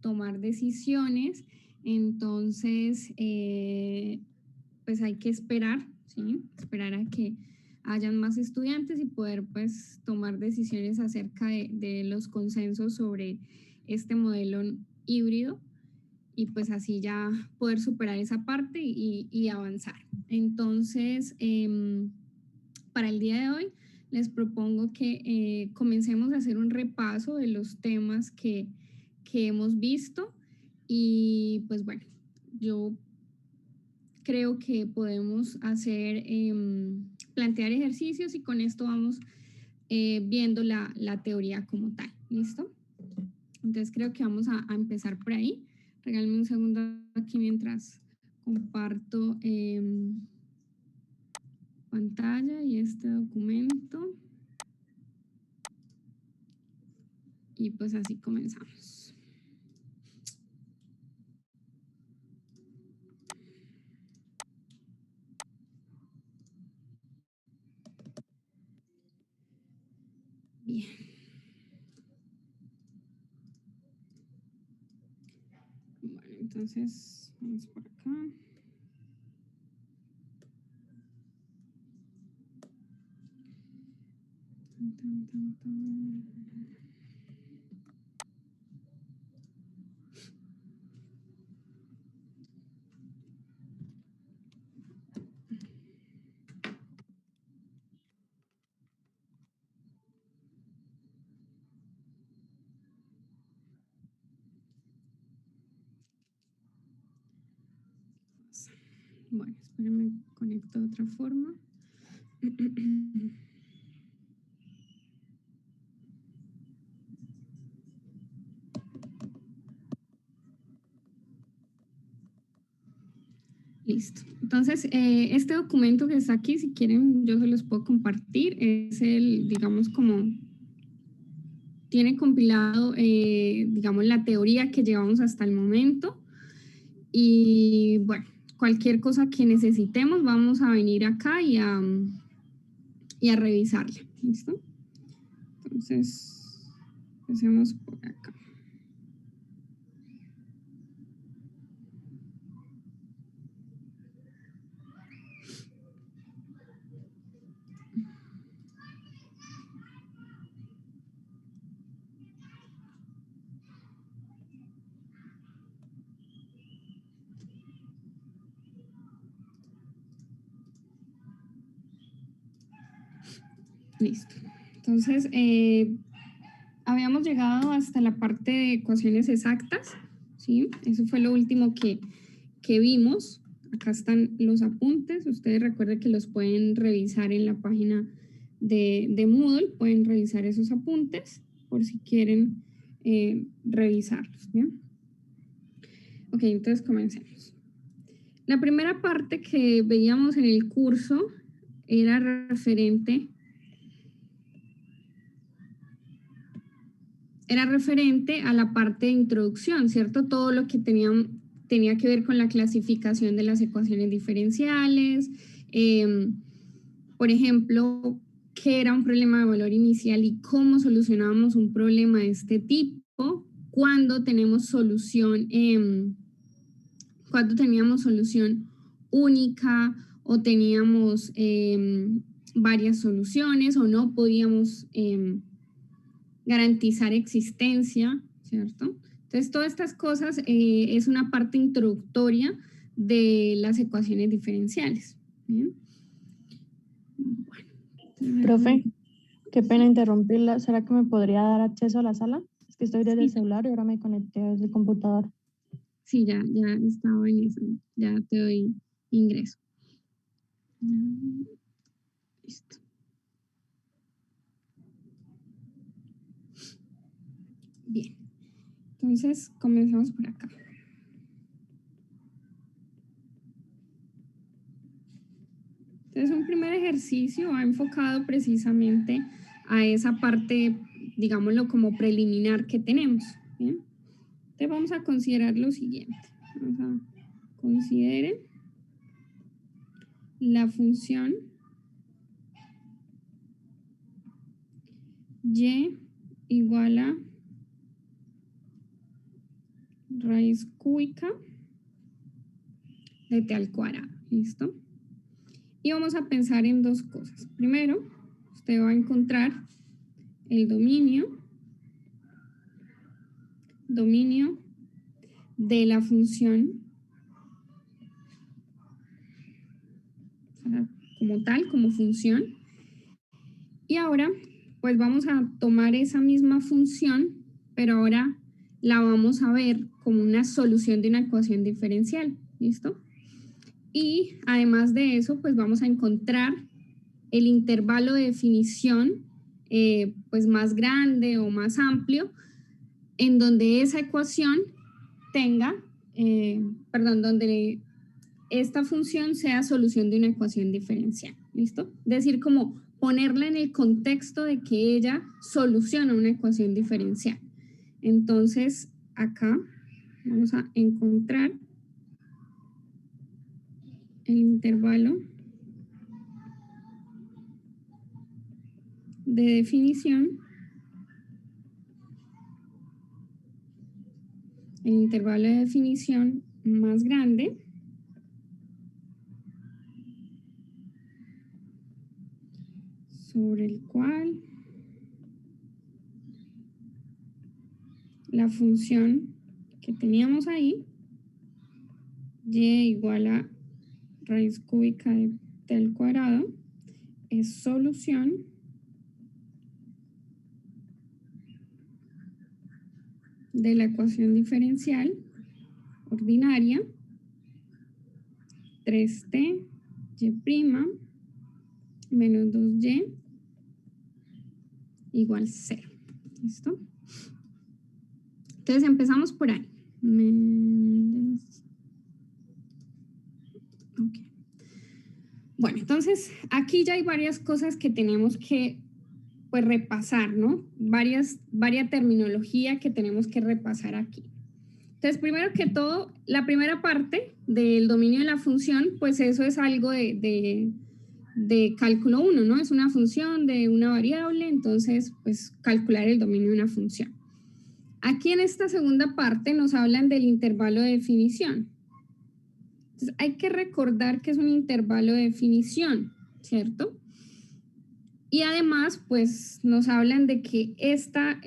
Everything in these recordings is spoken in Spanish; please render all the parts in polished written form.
tomar decisiones, entonces pues hay que esperar, ¿sí? Esperar a que hayan más estudiantes y poder pues tomar decisiones acerca de los consensos sobre este modelo híbrido y pues así ya poder superar esa parte y avanzar. Entonces, para el día de hoy les propongo que comencemos a hacer un repaso de los temas que hemos visto y pues bueno, yo creo que podemos hacer, plantear ejercicios y con esto vamos viendo la teoría como tal, ¿listo? Entonces creo que vamos a empezar por ahí. Regálame un segundo aquí mientras comparto pantalla y este documento. Y pues así comenzamos. Bien. Bueno, entonces vamos por acá. Bueno, espérenme, conecto de otra forma. Listo. Entonces, este documento que está aquí, si quieren, yo se los puedo compartir. Es el, digamos, como tiene compilado, digamos, la teoría que llevamos hasta el momento. Y bueno, cualquier cosa que necesitemos, vamos a venir acá y a revisarla. ¿Listo? Entonces, empecemos por acá. Listo. Entonces, habíamos llegado hasta la parte de ecuaciones exactas, ¿sí? Eso fue lo último que vimos. Acá están los apuntes. Ustedes recuerden que los pueden revisar en la página de Moodle. Pueden revisar esos apuntes por si quieren revisarlos, ¿bien? Ok, entonces comencemos. La primera parte que veíamos en el curso era referente a la parte de introducción, ¿cierto? Todo lo que tenía que ver con la clasificación de las ecuaciones diferenciales, por ejemplo, qué era un problema de valor inicial y cómo solucionábamos un problema de este tipo cuando tenemos solución, cuando teníamos solución única o teníamos varias soluciones o no podíamos garantizar existencia, ¿cierto? Entonces, todas estas cosas es una parte introductoria de las ecuaciones diferenciales. ¿Bien? Bueno, profe, qué pena interrumpirla. ¿Será que me podría dar acceso a la sala? Es que estoy desde el celular y ahora me conecté desde el computador. Sí, ya estaba en eso. Ya te doy ingreso. Listo. Bien. Entonces, comenzamos por acá. Entonces, un primer ejercicio va enfocado precisamente a esa parte, digámoslo, como preliminar que tenemos. ¿Bien? Entonces, vamos a considerar lo siguiente. Vamos a considerar la función y igual a raíz cúbica de t al cuadrado. ¿Listo? Y vamos a pensar en dos cosas. Primero, usted va a encontrar el dominio de la función, o sea, como tal, como función. Y ahora, pues vamos a tomar esa misma función, pero ahora la vamos a ver como una solución de una ecuación diferencial. ¿Listo? Y además de eso, pues vamos a encontrar el intervalo de definición pues más grande o más amplio, en donde esa ecuación tenga, donde esta función sea solución de una ecuación diferencial. ¿Listo? Es decir, como ponerla en el contexto de que ella soluciona una ecuación diferencial. Entonces, acá vamos a encontrar el intervalo de definición, el intervalo de definición más grande sobre el cual la función que teníamos ahí, y igual a raíz cúbica de t al cuadrado, es solución de la ecuación diferencial ordinaria 3t y' menos 2y igual 0. ¿Listo? Entonces empezamos por ahí. Okay. Bueno, entonces aquí ya hay varias cosas que tenemos que pues repasar, ¿no? Varias terminología que tenemos que repasar aquí. Entonces, primero que todo, la primera parte del dominio de la función, pues eso es algo de cálculo 1, ¿no? Es una función de una variable, entonces, pues calcular el dominio de una función. Aquí en esta segunda parte nos hablan del intervalo de definición. Entonces, hay que recordar que es un intervalo de definición, ¿cierto? Y además, pues nos hablan de que esa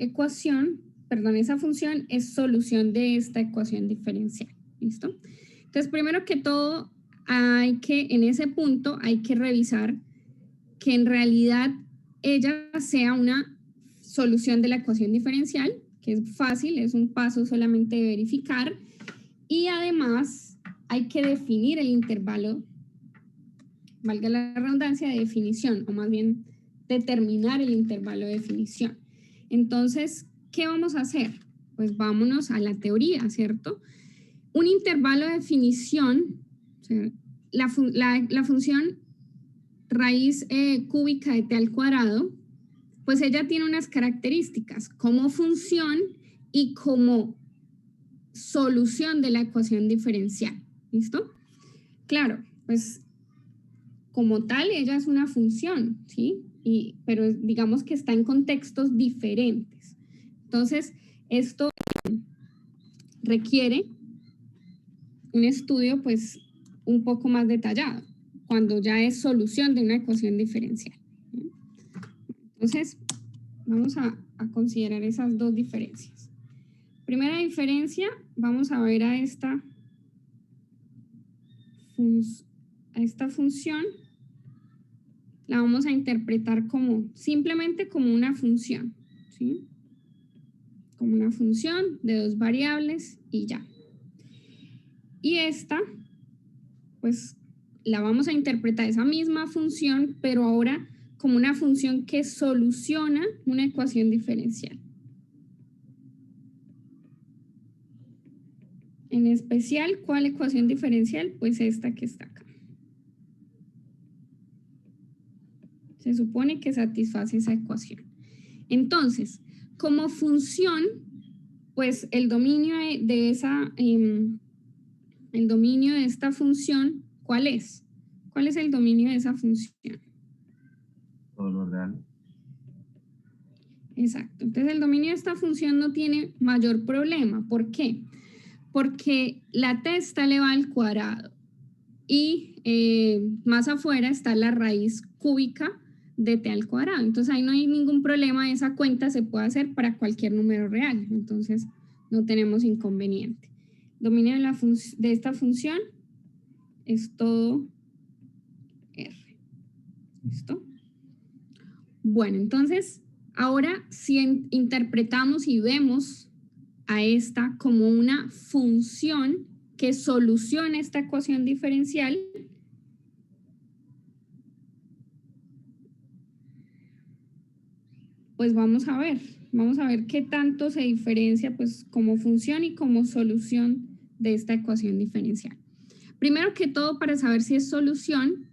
función es solución de esta ecuación diferencial. ¿Listo? Entonces, primero que todo, en ese punto hay que revisar que en realidad ella sea una solución de la ecuación diferencial, que es fácil, es un paso solamente de verificar. Y además hay que definir el intervalo, valga la redundancia, de definición, o más bien determinar el intervalo de definición. Entonces, ¿qué vamos a hacer? Pues vámonos a la teoría, ¿cierto? Un intervalo de definición, o sea, la función raíz cúbica de t al cuadrado, pues ella tiene unas características como función y como solución de la ecuación diferencial. ¿Listo? Claro, pues como tal ella es una función, ¿sí? Pero digamos que está en contextos diferentes. Entonces, esto requiere un estudio pues un poco más detallado, cuando ya es solución de una ecuación diferencial. Entonces, vamos a considerar esas dos diferencias. Primera diferencia, vamos a ver a esta función, la vamos a interpretar simplemente como una función, ¿sí? Como una función de dos variables y ya. Y esta, pues la vamos a interpretar esa misma función, pero ahora como una función que soluciona una ecuación diferencial. En especial, ¿cuál ecuación diferencial? Pues esta que está acá. Se supone que satisface esa ecuación. Entonces, como función, pues el dominio de esta función, ¿cuál es? ¿Cuál es el dominio de esa función? Todo lo real. Exacto. Entonces el dominio de esta función no tiene mayor problema. ¿Por qué? Porque la t está elevada al cuadrado y más afuera está la raíz cúbica de t al cuadrado. Entonces ahí no hay ningún problema, esa cuenta se puede hacer para cualquier número real. Entonces no tenemos inconveniente. Dominio de esta función es todo R. ¿Listo? Bueno, entonces ahora si interpretamos y vemos a esta como una función que soluciona esta ecuación diferencial, pues vamos a ver qué tanto se diferencia pues como función y como solución de esta ecuación diferencial. Primero que todo, para saber si es solución,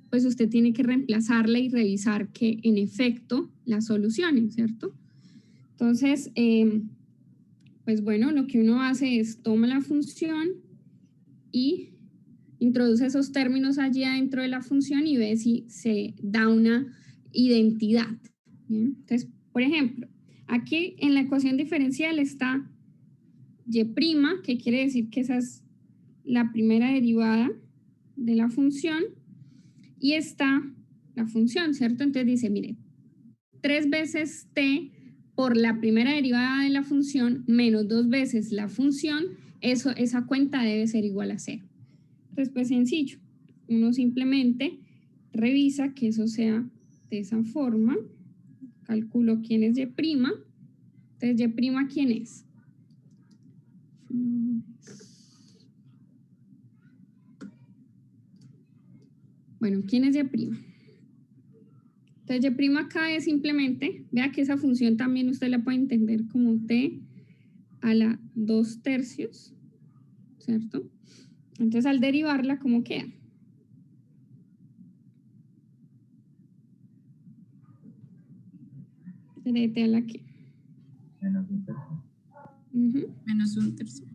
pues usted tiene que reemplazarla y revisar que en efecto la solucione, ¿cierto? Entonces, pues bueno, lo que uno hace es toma la función y introduce esos términos allí adentro de la función y ve si se da una identidad. ¿Bien? Entonces, por ejemplo, aquí en la ecuación diferencial está y', que quiere decir que esa es la primera derivada de la función, y está la función, ¿cierto? Entonces dice, mire, 3 veces t por la primera derivada de la función menos 2 veces la función, esa cuenta debe ser igual a 0. Entonces, pues sencillo, uno simplemente revisa que eso sea de esa forma, calculo quién es y', entonces y', ¿quién es? Bueno, ¿quién es y'? Entonces y' acá es simplemente, vea que esa función también usted la puede entender como t a la 2/3, ¿cierto? Entonces al derivarla, ¿cómo queda? ¿De t a la qué? Menos un tercio. Menos un tercio.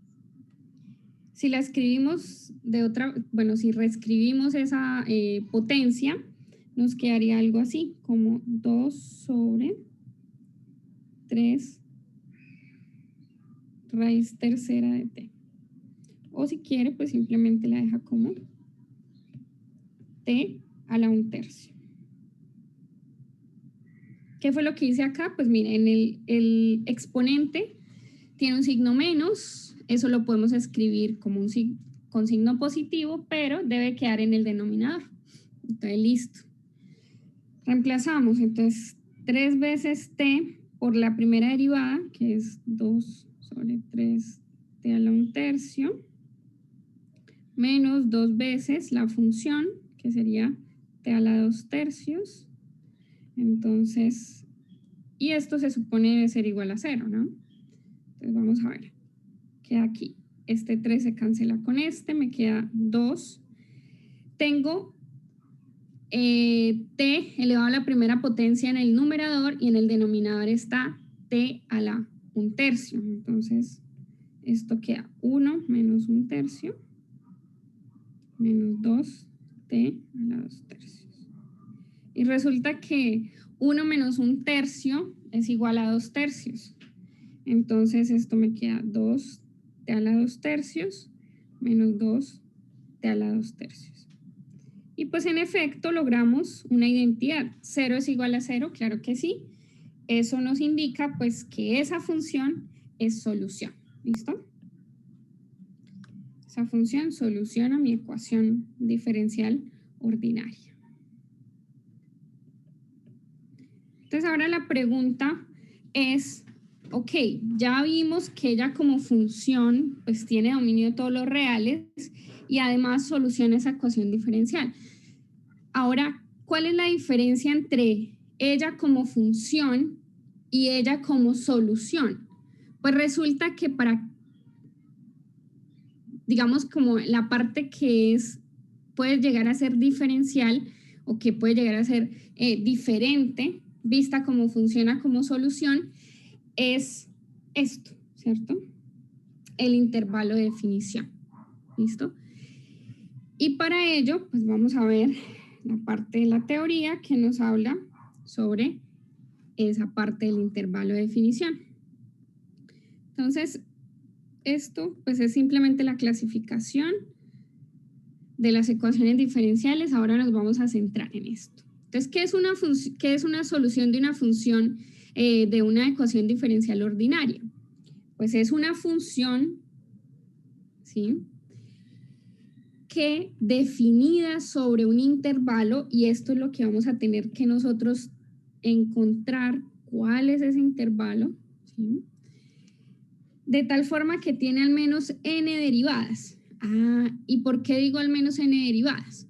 Si la escribimos de otra, bueno, si reescribimos esa potencia, nos quedaría algo así, como 2/3 raíz tercera de t. O si quiere, pues simplemente la deja como t a la 1/3. ¿Qué fue lo que hice acá? Pues miren, el exponente tiene un signo menos, eso lo podemos escribir como con signo positivo, pero debe quedar en el denominador. Entonces, listo. Reemplazamos, entonces, 3 veces t por la primera derivada, que es 2/3 t a la 1/3, menos 2 veces la función, que sería t a la 2/3. Entonces, y esto se supone debe ser igual a 0, ¿no? Entonces vamos a ver, queda aquí. Este 3 se cancela con este, me queda 2. Tengo t elevado a la primera potencia en el numerador y en el denominador está t a la 1/3. Entonces, esto queda 1 menos 1/3 menos 2t a la 2/3. Y resulta que 1 menos 1/3 es igual a 2/3. Entonces esto me queda 2t a la 2/3 menos 2t a la 2/3. Y pues en efecto logramos una identidad. 0 es igual a 0, claro que sí. Eso nos indica pues que esa función es solución. ¿Listo? Esa función soluciona mi ecuación diferencial ordinaria. Entonces ahora la pregunta es, ok, ya vimos que ella como función pues tiene dominio de todos los reales y además soluciona esa ecuación diferencial. Ahora, ¿cuál es la diferencia entre ella como función y ella como solución? Pues resulta que para, digamos, como la parte que puede llegar a ser diferencial o que puede llegar a ser diferente, vista como funciona como solución, es esto, ¿cierto? El intervalo de definición. ¿Listo? Y para ello, pues vamos a ver la parte de la teoría que nos habla sobre esa parte del intervalo de definición. Entonces, esto pues es simplemente la clasificación de las ecuaciones diferenciales. Ahora nos vamos a centrar en esto. Entonces, ¿qué es una solución de una función de una ecuación diferencial ordinaria? Pues es una función, ¿sí?, que definida sobre un intervalo, y esto es lo que vamos a tener que nosotros encontrar cuál es ese intervalo, ¿sí?, de tal forma que tiene al menos n derivadas. ¿Y por qué digo al menos n derivadas?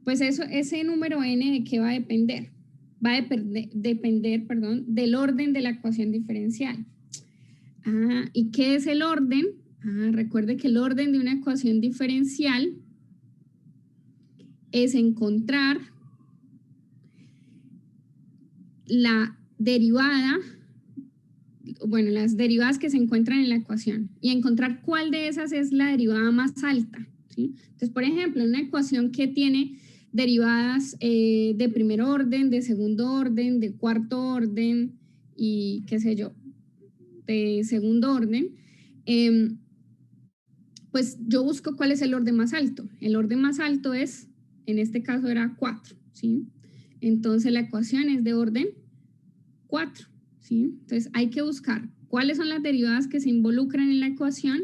Pues ese número n, ¿de qué va a depender? Va a depender, del orden de la ecuación diferencial. ¿Y qué es el orden? Recuerde que el orden de una ecuación diferencial es encontrar la derivada, bueno, las derivadas que se encuentran en la ecuación y encontrar cuál de esas es la derivada más alta, ¿sí? Entonces, por ejemplo, una ecuación que tiene derivadas de primer orden, de segundo orden, de cuarto orden y qué sé yo, de segundo orden, pues yo busco cuál es el orden más alto. El orden más alto es, en este caso era 4, ¿sí? Entonces la ecuación es de orden 4, ¿sí? Entonces hay que buscar cuáles son las derivadas que se involucran en la ecuación,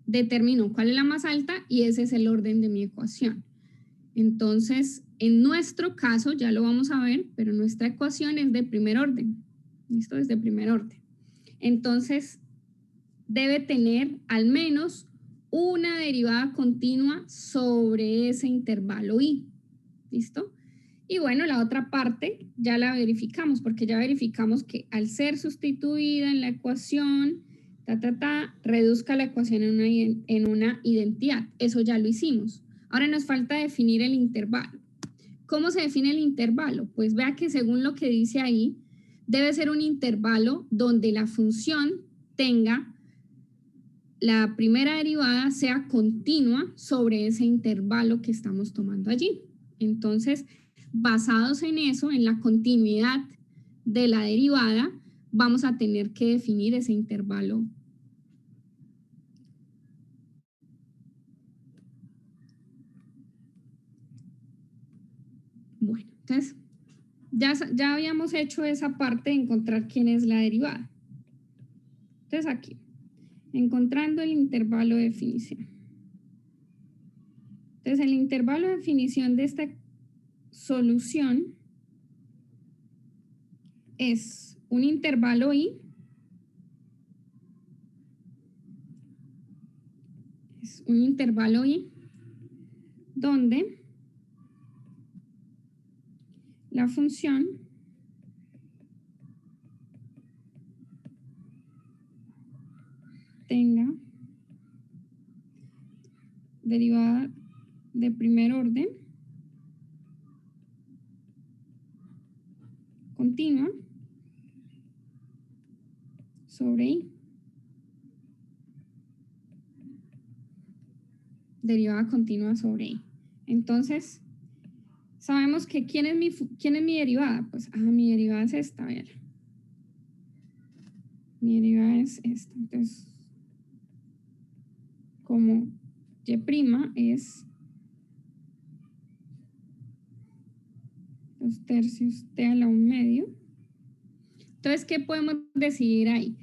determino cuál es la más alta y ese es el orden de mi ecuación. Entonces, en nuestro caso, ya lo vamos a ver, pero nuestra ecuación es de primer orden. ¿Listo? Es de primer orden. Entonces, debe tener al menos una derivada continua sobre ese intervalo i. ¿Listo? Y bueno, la otra parte ya la verificamos, porque ya verificamos que al ser sustituida en la ecuación, reduzca la ecuación en una identidad. Eso ya lo hicimos. Ahora nos falta definir el intervalo. ¿Cómo se define el intervalo? Pues vea que según lo que dice ahí, debe ser un intervalo donde la función tenga la primera derivada sea continua sobre ese intervalo que estamos tomando allí. Entonces, basados en eso, en la continuidad de la derivada, vamos a tener que definir ese intervalo. Bueno, entonces, ya habíamos hecho esa parte de encontrar quién es la derivada. Entonces, aquí, encontrando el intervalo de definición. Entonces, el intervalo de definición de esta solución es un intervalo i, donde la función tenga derivada de primer orden continua sobre i. Derivada continua sobre i. Entonces, sabemos que ¿quién es mi derivada? Pues, mi derivada es esta, a ver. Mi derivada es esta. Entonces, como y' es 2/3 t a la 1/2. Entonces, ¿qué podemos decidir ahí?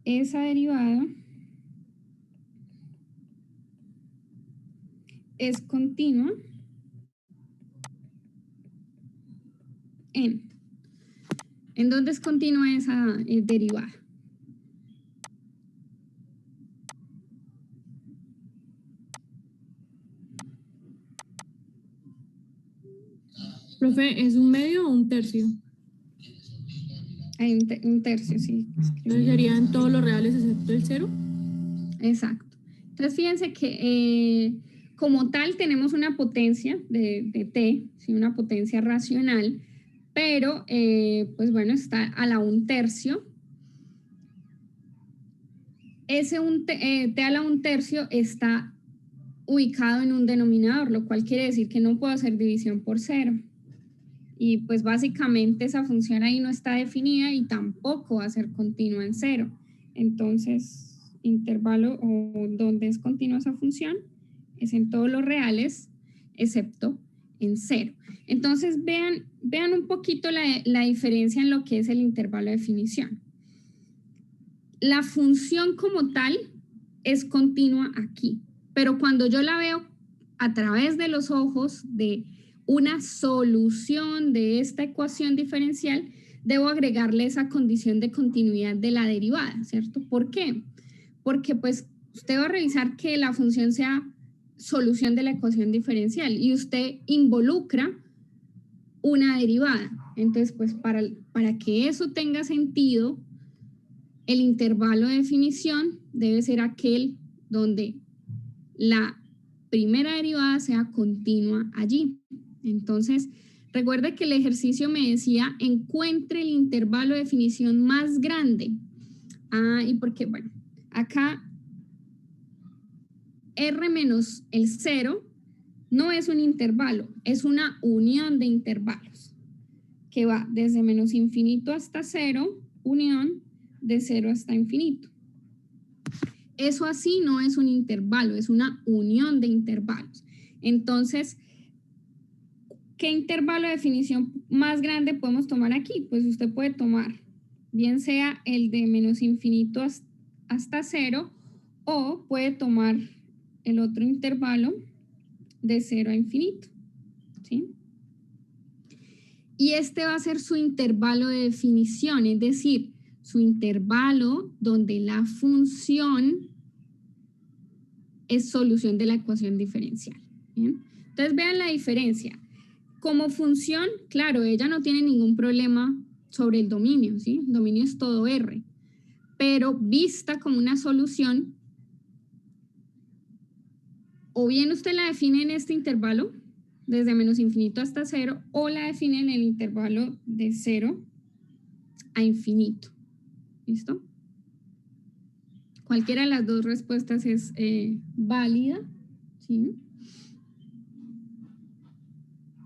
Esa derivada es continua ¿En dónde es continua esa derivada? Profe, ¿es un medio o un tercio? Hay un tercio, sí. Entonces serían todos los reales excepto el 0. Exacto. Entonces fíjense que como tal tenemos una potencia de t, ¿sí? Una potencia racional, pero pues bueno, está a la 1/3. Ese t a la 1/3 está ubicado en un denominador, lo cual quiere decir que no puedo hacer división por 0. Y pues básicamente esa función ahí no está definida y tampoco va a ser continua en 0. entonces intervalo o donde es continua esa función es en todos los reales excepto en 0. Entonces vean un poquito la diferencia en lo que es el intervalo de definición. La función como tal es continua aquí, pero cuando yo la veo a través de los ojos de una solución de esta ecuación diferencial, debo agregarle esa condición de continuidad de la derivada, ¿cierto? ¿Por qué? Porque pues usted va a revisar que la función sea solución de la ecuación diferencial y usted involucra una derivada. Entonces, pues para que eso tenga sentido, el intervalo de definición debe ser aquel donde la primera derivada sea continua allí. Entonces, recuerde que el ejercicio me decía, encuentre el intervalo de definición más grande. Y porque, bueno, acá R menos el 0 no es un intervalo, es una unión de intervalos que va desde menos infinito hasta 0, unión de 0 hasta infinito. Eso así no es un intervalo, es una unión de intervalos. Entonces, ¿qué intervalo de definición más grande podemos tomar aquí? Pues usted puede tomar, bien sea el de menos infinito hasta 0, o puede tomar el otro intervalo de 0 a infinito, ¿sí? Y este va a ser su intervalo de definición, es decir, su intervalo donde la función es solución de la ecuación diferencial. ¿Bien? Entonces vean la diferencia. Como función, claro, ella no tiene ningún problema sobre el dominio, ¿sí? El dominio es todo R, pero vista como una solución, o bien usted la define en este intervalo, desde menos infinito hasta 0, o la define en el intervalo de 0 a infinito. ¿Listo? Cualquiera de las dos respuestas es válida, ¿sí?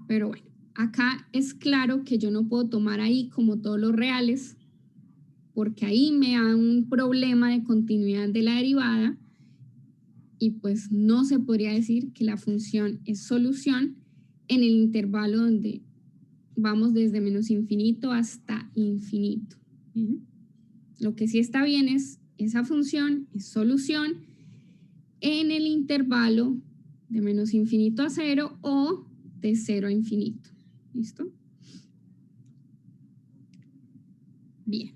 Pero bueno, acá es claro que yo no puedo tomar ahí como todos los reales, porque ahí me da un problema de continuidad de la derivada y pues no se podría decir que la función es solución en el intervalo donde vamos desde menos infinito hasta infinito. ¿Bien? Lo que sí está bien es esa función es solución en el intervalo de menos infinito a 0 o de 0 a infinito. ¿Listo? Bien.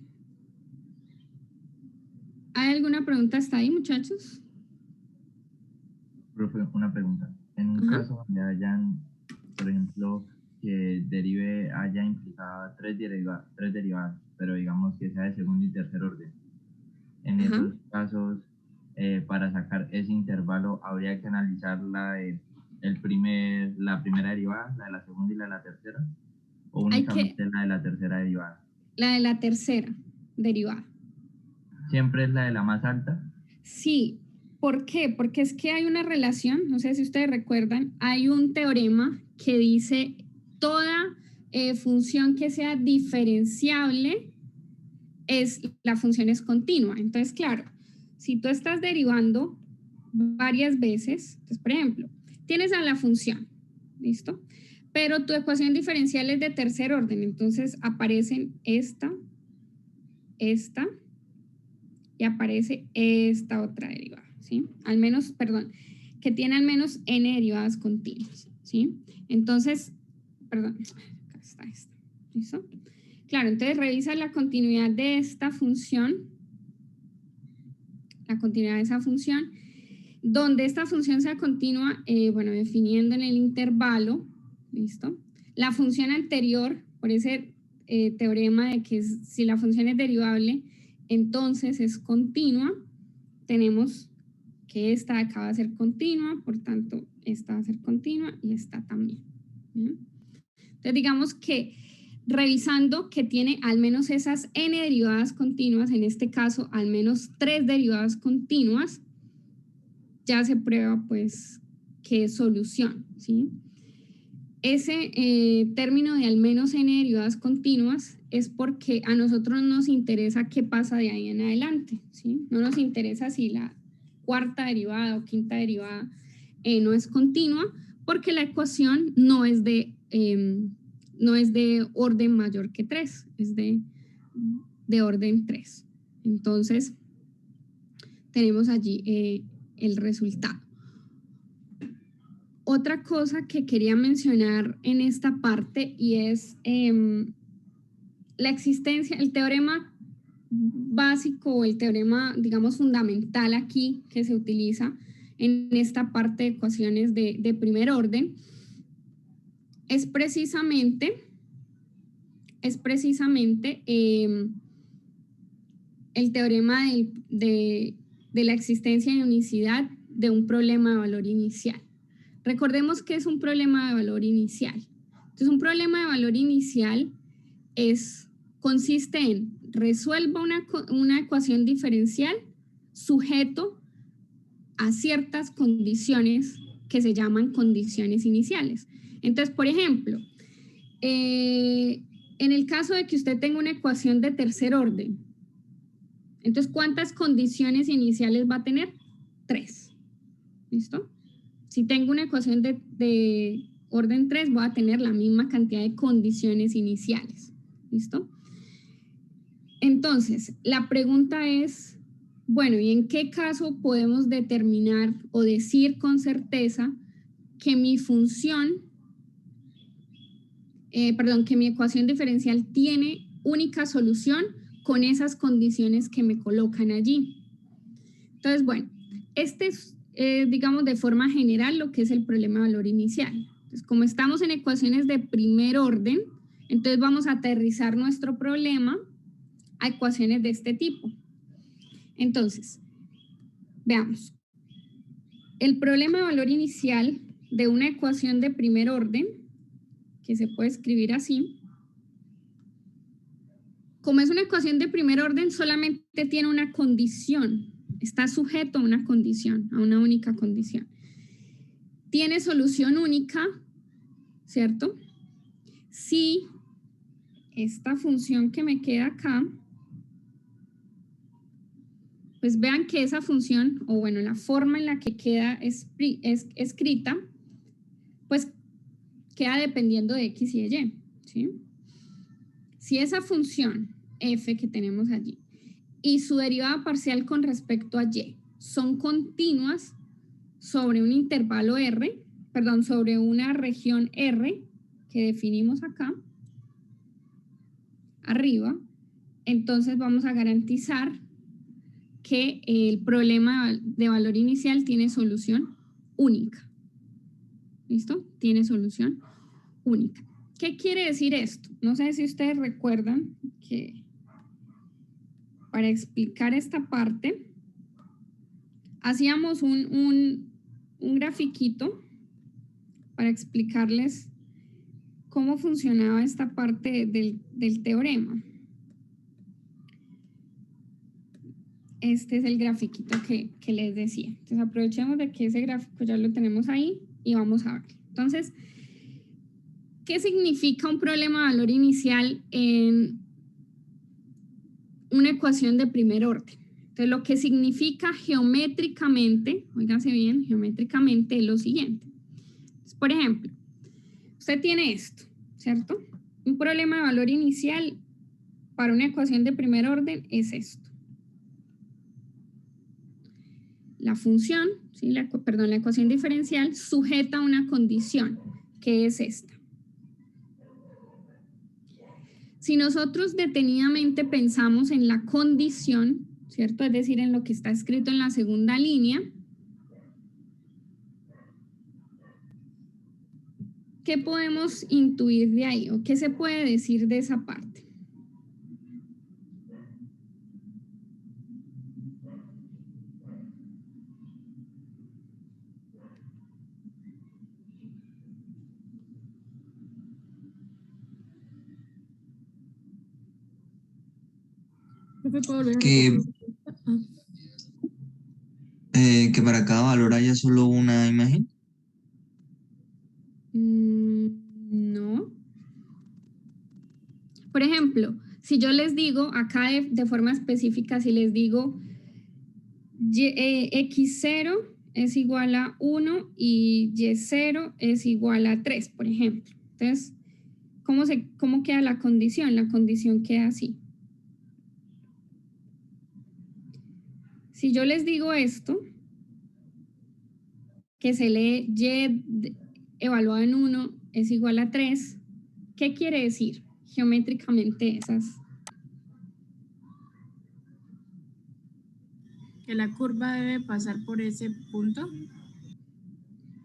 ¿Hay alguna pregunta hasta ahí, muchachos? Profe, una pregunta. En un caso donde hayan, por ejemplo, que derive haya implicado tres derivadas, pero digamos que sea de segundo y tercer orden. En esos casos, para sacar ese intervalo, habría que analizar la primera derivada, la de la segunda y la de la tercera, o únicamente la de la tercera derivada. La de la tercera derivada. ¿Siempre es la de la más alta? Sí. ¿Por qué? Porque es que hay una relación, no sé si ustedes recuerdan, hay un teorema que dice toda función que sea diferenciable la función es continua. Entonces, claro, si tú estás derivando varias veces, entonces, por ejemplo, tienes a la función, ¿listo? Pero tu ecuación diferencial es de tercer orden, entonces aparecen esta, y aparece esta otra derivada, ¿sí? Al menos, perdón, que tiene al menos n derivadas continuas, ¿sí? Entonces, perdón, acá está esta, ¿listo? Claro, entonces revisa la continuidad de esta función, la continuidad de esa función, donde esta función sea continua, bueno, definiendo en el intervalo, ¿listo? La función anterior, por ese teorema de que si la función es derivable, entonces es continua, tenemos que esta acaba de ser continua, por tanto, esta va a ser continua y esta también. ¿Bien? Entonces, digamos que revisando que tiene al menos esas n derivadas continuas, en este caso al menos 3 derivadas continuas, ya se prueba pues que es solución, ¿sí? ese término de al menos n derivadas continuas es porque a nosotros nos interesa qué pasa de ahí en adelante, ¿sí? No nos interesa si la cuarta derivada o quinta derivada no es continua, porque la ecuación no es de orden mayor que 3, es de orden 3. Entonces, tenemos allí el resultado. Otra cosa que quería mencionar en esta parte y es la existencia, el teorema básico o el teorema, digamos, fundamental aquí que se utiliza en esta parte de ecuaciones de primer orden es precisamente el teorema de la existencia de unicidad de un problema de valor inicial. Recordemos que es un problema de valor inicial. Entonces, un problema de valor inicial consiste en resuelva una ecuación diferencial sujeto a ciertas condiciones que se llaman condiciones iniciales. Entonces, por ejemplo, en el caso de que usted tenga una ecuación de tercer orden, entonces, ¿cuántas condiciones iniciales va a tener? 3. ¿Listo? Si tengo una ecuación de orden 3, voy a tener la misma cantidad de condiciones iniciales. ¿Listo? Entonces, la pregunta es, bueno, ¿y en qué caso podemos determinar o decir con certeza que mi función, que mi ecuación diferencial tiene única solución con esas condiciones que me colocan allí? Entonces, bueno, este es, digamos, de forma general lo que es el problema de valor inicial. Entonces, como estamos en ecuaciones de primer orden, entonces vamos a aterrizar nuestro problema a ecuaciones de este tipo. Entonces, veamos. El problema de valor inicial de una ecuación de primer orden, que se puede escribir así, como es una ecuación de primer orden, solamente tiene una condición, está sujeto a una condición, a una única condición. Tiene solución única, ¿cierto? Si esta función que me queda acá, pues vean que esa función, o bueno, la forma en la que queda escrita, pues queda dependiendo de x y de y, ¿sí? Si esa función f que tenemos allí y su derivada parcial con respecto a y son continuas sobre un intervalo r, perdón, sobre una región r que definimos acá, arriba, entonces vamos a garantizar que el problema de valor inicial tiene solución única. ¿Listo? Tiene solución única. ¿Qué quiere decir esto? No sé si ustedes recuerdan que para explicar esta parte hacíamos un grafiquito para explicarles cómo funcionaba esta parte del teorema. Este es el grafiquito que les decía. Entonces aprovechemos de que ese gráfico ya lo tenemos ahí y vamos a ver. Entonces, ¿qué significa un problema de valor inicial en una ecuación de primer orden? Entonces, lo que significa geométricamente, óiganse bien, geométricamente es lo siguiente. Entonces, por ejemplo, usted tiene esto, ¿cierto? Un problema de valor inicial para una ecuación de primer orden es esto. La función, ¿sí? la ecuación diferencial sujeta a una condición, que es esta. Si nosotros detenidamente pensamos en la condición, ¿cierto? Es decir, en lo que está escrito en la segunda línea, ¿qué podemos intuir de ahí? ¿O qué se puede decir de esa parte? Que para cada valor haya solo una imagen. Por ejemplo, si yo les digo, acá de forma específica, si les digo x0 es igual a 1 y y0 es igual a 3, por ejemplo. Entonces, ¿cómo queda la condición? La condición queda así. Si yo les digo esto, que se lee y evaluado en 1 es igual a 3, ¿qué quiere decir geométricamente esas? Que la curva debe pasar por ese punto.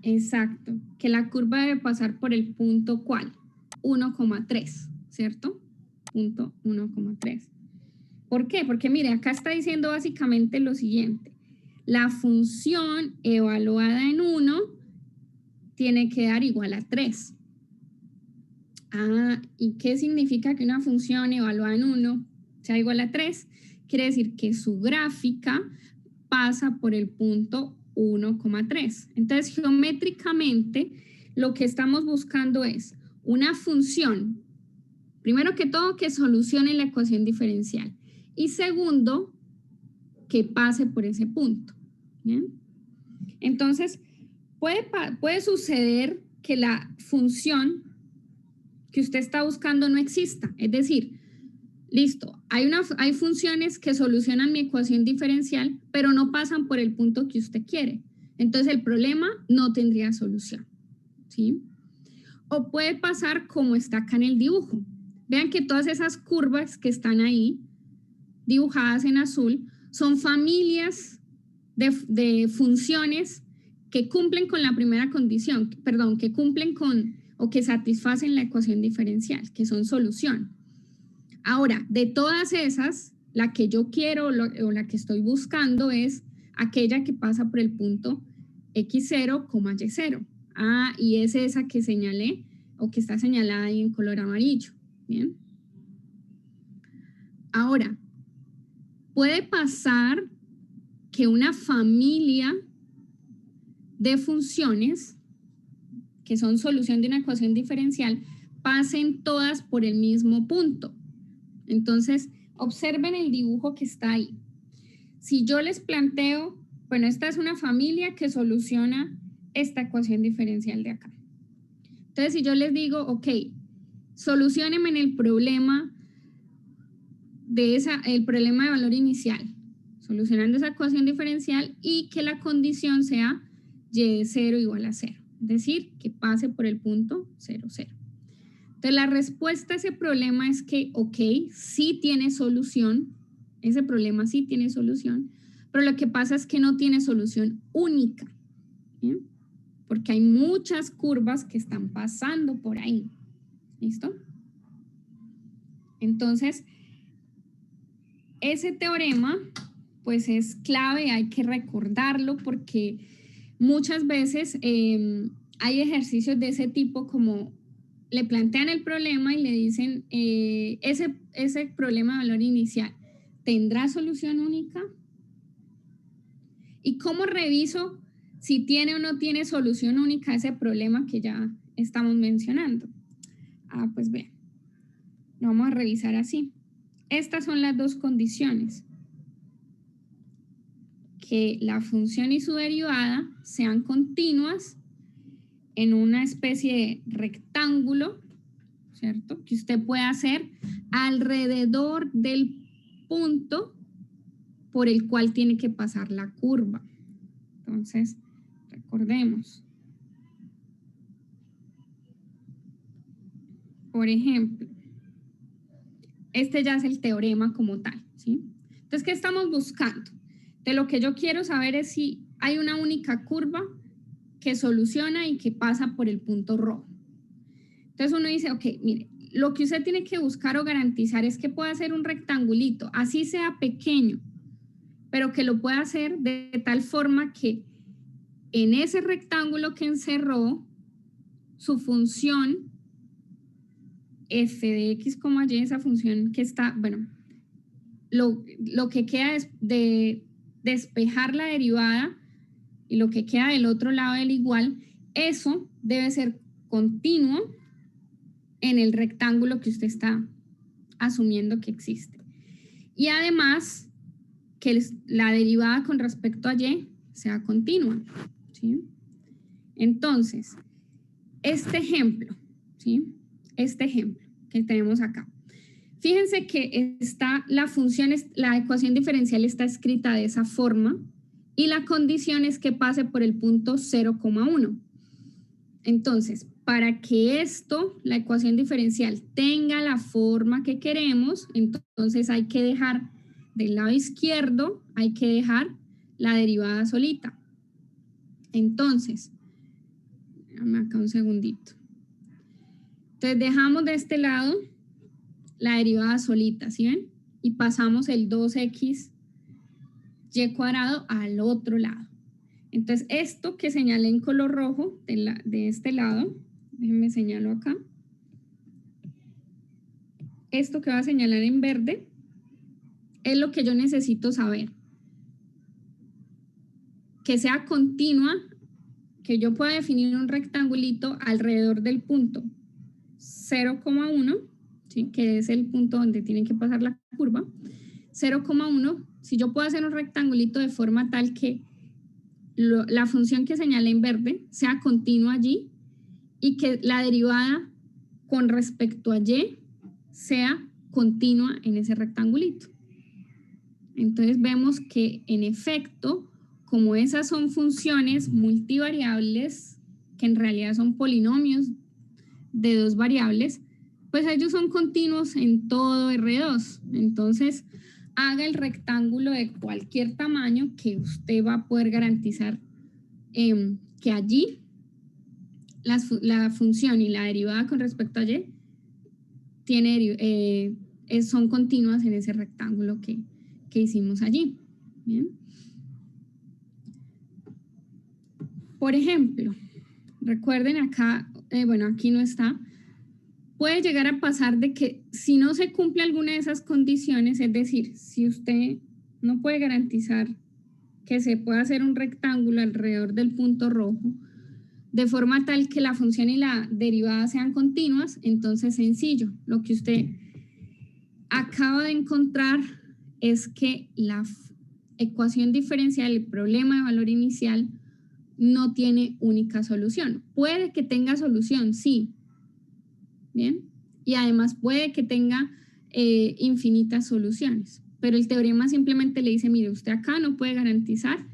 Exacto, que la curva debe pasar por el punto ¿cuál? 1,3, ¿cierto? Punto 1,3. ¿Por qué? Porque mire, acá está diciendo básicamente lo siguiente. La función evaluada en 1 tiene que dar igual a 3. Ah, ¿y qué significa que una función evaluada en 1 sea igual a 3? Quiere decir que su gráfica pasa por el punto 1,3. Entonces, geométricamente, lo que estamos buscando es una función, primero que todo, que solucione la ecuación diferencial. Y segundo, que pase por ese punto. ¿Bien? Entonces, puede suceder que la función que usted está buscando no exista. Es decir, listo, hay funciones que solucionan mi ecuación diferencial, pero no pasan por el punto que usted quiere. Entonces, el problema no tendría solución. ¿Sí? O puede pasar como está acá en el dibujo. Vean que todas esas curvas que están ahí, dibujadas en azul, son familias de funciones que cumplen con la primera condición, perdón, que cumplen con o que satisfacen la ecuación diferencial, que son solución. Ahora, de todas esas, la que yo quiero o la que estoy buscando es aquella que pasa por el punto x0, y0. Ah, y es esa que señalé o que está señalada ahí en color amarillo. Bien. Ahora, puede pasar que una familia de funciones que son solución de una ecuación diferencial pasen todas por el mismo punto. Entonces, observen el dibujo que está ahí. Si yo les planteo, bueno, esta es una familia que soluciona esta ecuación diferencial de acá. Entonces, si yo les digo, ok, soluciónenme en el problema el problema de valor inicial, solucionando esa ecuación diferencial y que la condición sea y de 0 igual a 0, es decir, que pase por el punto 0, 0. Entonces, la respuesta a ese problema es que, ok, sí tiene solución, ese problema sí tiene solución, pero lo que pasa es que no tiene solución única, ¿bien? Porque hay muchas curvas que están pasando por ahí, ¿listo? Entonces, ese teorema, pues es clave, hay que recordarlo porque muchas veces hay ejercicios de ese tipo como le plantean el problema y le dicen ese problema de valor inicial, ¿tendrá solución única? ¿Y cómo reviso si tiene o no tiene solución única ese problema que ya estamos mencionando? Ah, pues vean, lo vamos a revisar así. Estas son las dos condiciones. Que la función y su derivada sean continuas en una especie de rectángulo, ¿cierto? Que usted pueda hacer alrededor del punto por el cual tiene que pasar la curva. Entonces, recordemos. Por ejemplo, este ya es el teorema como tal, ¿sí? Entonces, ¿qué estamos buscando? De lo que yo quiero saber es si hay una única curva que soluciona y que pasa por el punto rojo. Entonces uno dice, ok, mire, lo que usted tiene que buscar o garantizar es que pueda hacer un rectangulito, así sea pequeño, pero que lo pueda hacer de tal forma que en ese rectángulo que encerró, su función f de x, y, esa función que está, bueno, lo que queda es de despejar la derivada y lo que queda del otro lado del igual, eso debe ser continuo en el rectángulo que usted está asumiendo que existe. Y además, que la derivada con respecto a y sea continua, ¿sí? Entonces, este ejemplo, ¿sí? Este ejemplo que tenemos acá. Fíjense que la ecuación diferencial está escrita de esa forma y la condición es que pase por el punto 0,1. Entonces, para que la ecuación diferencial, tenga la forma que queremos, entonces hay que dejar del lado izquierdo, hay que dejar la derivada solita. Entonces, déjame acá un segundito. Entonces, dejamos de este lado la derivada solita, ¿sí ven? Y pasamos el 2x y cuadrado al otro lado. Entonces, esto que señalé en color rojo de este lado, déjenme señalo acá. Esto que va a señalar en verde es lo que yo necesito saber. Que sea continua, que yo pueda definir un rectangulito alrededor del punto 0,1, ¿sí? Que es el punto donde tiene que pasar la curva. 0,1, si yo puedo hacer un rectangulito de forma tal que la función que señalé en verde sea continua allí y que la derivada con respecto a y sea continua en ese rectangulito. Entonces vemos que en efecto, como esas son funciones multivariables, que en realidad son polinomios de dos variables, pues ellos son continuos en todo R2. Entonces, haga el rectángulo de cualquier tamaño que usted va a poder garantizar que allí la función y la derivada con respecto a y son continuas en ese rectángulo que hicimos allí. ¿Bien? Por ejemplo, recuerden acá, bueno, aquí no está, puede llegar a pasar de que si no se cumple alguna de esas condiciones, es decir, si usted no puede garantizar que se pueda hacer un rectángulo alrededor del punto rojo, de forma tal que la función y la derivada sean continuas, entonces sencillo, lo que usted acaba de encontrar es que la ecuación diferencial, el problema de valor inicial, no tiene única solución. Puede que tenga solución, sí. Bien. Y además puede que tenga infinitas soluciones. Pero el teorema simplemente le dice, mire, usted acá no puede garantizar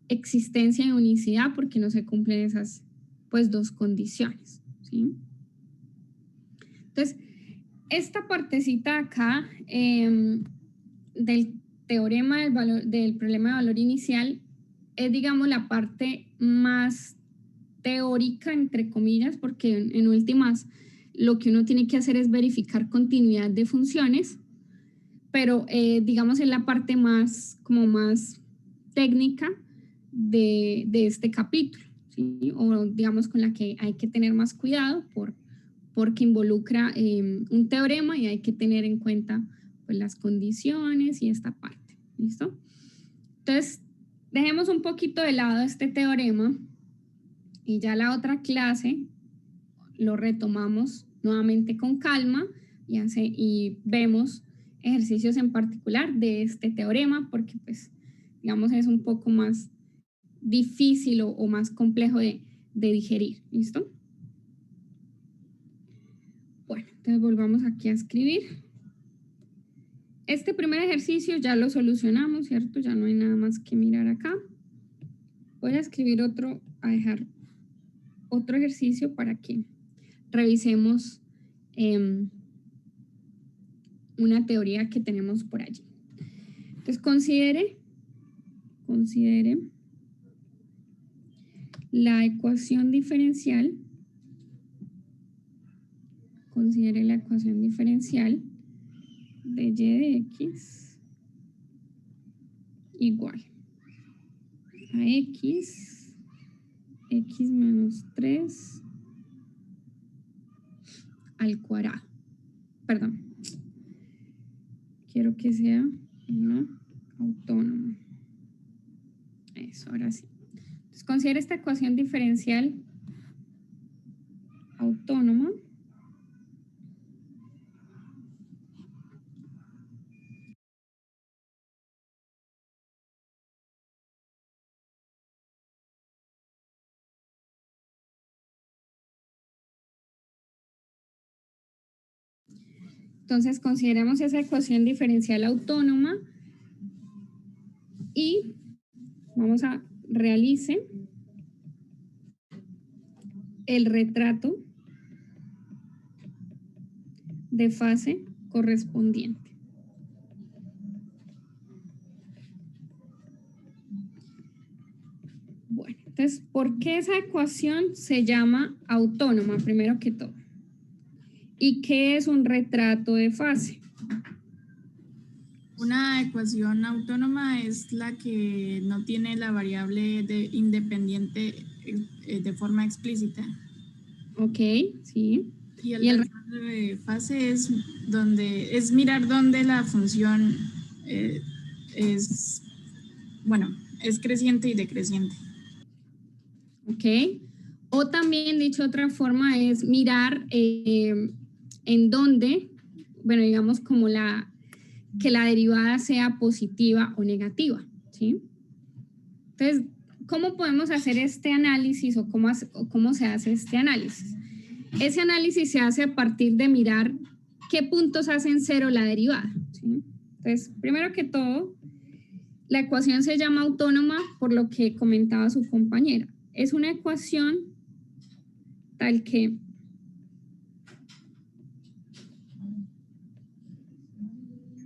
existencia de unicidad porque no se cumplen esas pues dos condiciones, ¿sí? Entonces, esta partecita acá del teorema del problema de valor inicial es, digamos, la parte más teórica, entre comillas, porque en últimas lo que uno tiene que hacer es verificar continuidad de funciones, pero digamos es la parte más técnica de este capítulo, ¿sí? O digamos con la que hay que tener más cuidado porque involucra un teorema y hay que tener en cuenta pues, las condiciones y esta parte, ¿listo? Entonces, dejemos un poquito de lado este teorema y ya la otra clase lo retomamos nuevamente con calma y vemos ejercicios en particular de este teorema porque pues digamos es un poco más difícil o más complejo de digerir, ¿listo? Bueno, entonces volvamos aquí a escribir. Este primer ejercicio ya lo solucionamos, ¿cierto? Ya no hay nada más que mirar acá. Voy a escribir a dejar otro ejercicio para que revisemos una teoría que tenemos por allí. Entonces, considere la ecuación diferencial. Considere la ecuación diferencial de y de x igual a x menos 3 al cuadrado. Perdón. Quiero que sea una autónoma. Eso, ahora sí. Entonces, considera esta ecuación diferencial autónoma Entonces consideremos esa ecuación diferencial autónoma y vamos a realice el retrato de fase correspondiente. Bueno, entonces, ¿por qué esa ecuación se llama autónoma, primero que todo? ¿Y qué es un retrato de fase? Una ecuación autónoma es la que no tiene la variable independiente de forma explícita. Ok, sí. Y el retrato de fase es mirar dónde la función es creciente y decreciente. Ok. O también, dicho de otra forma, es mirar en dónde, bueno, digamos como que la derivada sea positiva o negativa, ¿sí? Entonces, ¿cómo podemos hacer este análisis o cómo se hace este análisis? Ese análisis se hace a partir de mirar qué puntos hacen cero la derivada, ¿sí? Entonces, primero que todo, la ecuación se llama autónoma por lo que comentaba su compañera. Es una ecuación tal que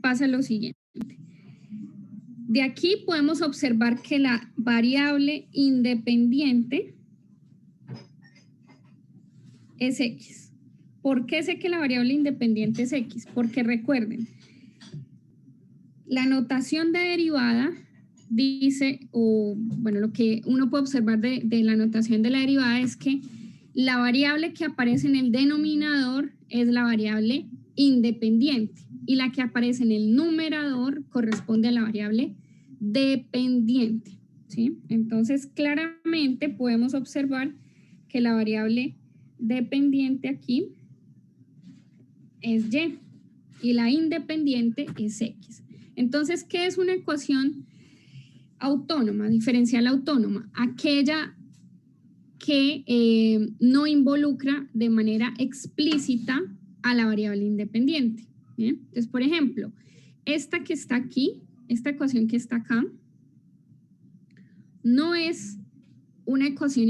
pasa lo siguiente. De aquí podemos observar que la variable independiente es X. ¿Por qué sé que la variable independiente es X? Porque recuerden, la notación de derivada dice, lo que uno puede observar de la notación de la derivada es que la variable que aparece en el denominador es la variable independiente y la que aparece en el numerador corresponde a la variable dependiente, ¿sí? Entonces, claramente podemos observar que la variable dependiente aquí es Y y la independiente es X. Entonces, ¿qué es una ecuación autónoma, diferencial autónoma? Aquella que no involucra de manera explícita a la variable independiente. ¿Bien? Entonces, por ejemplo, esta que está aquí, esta ecuación que está acá, no es una ecuación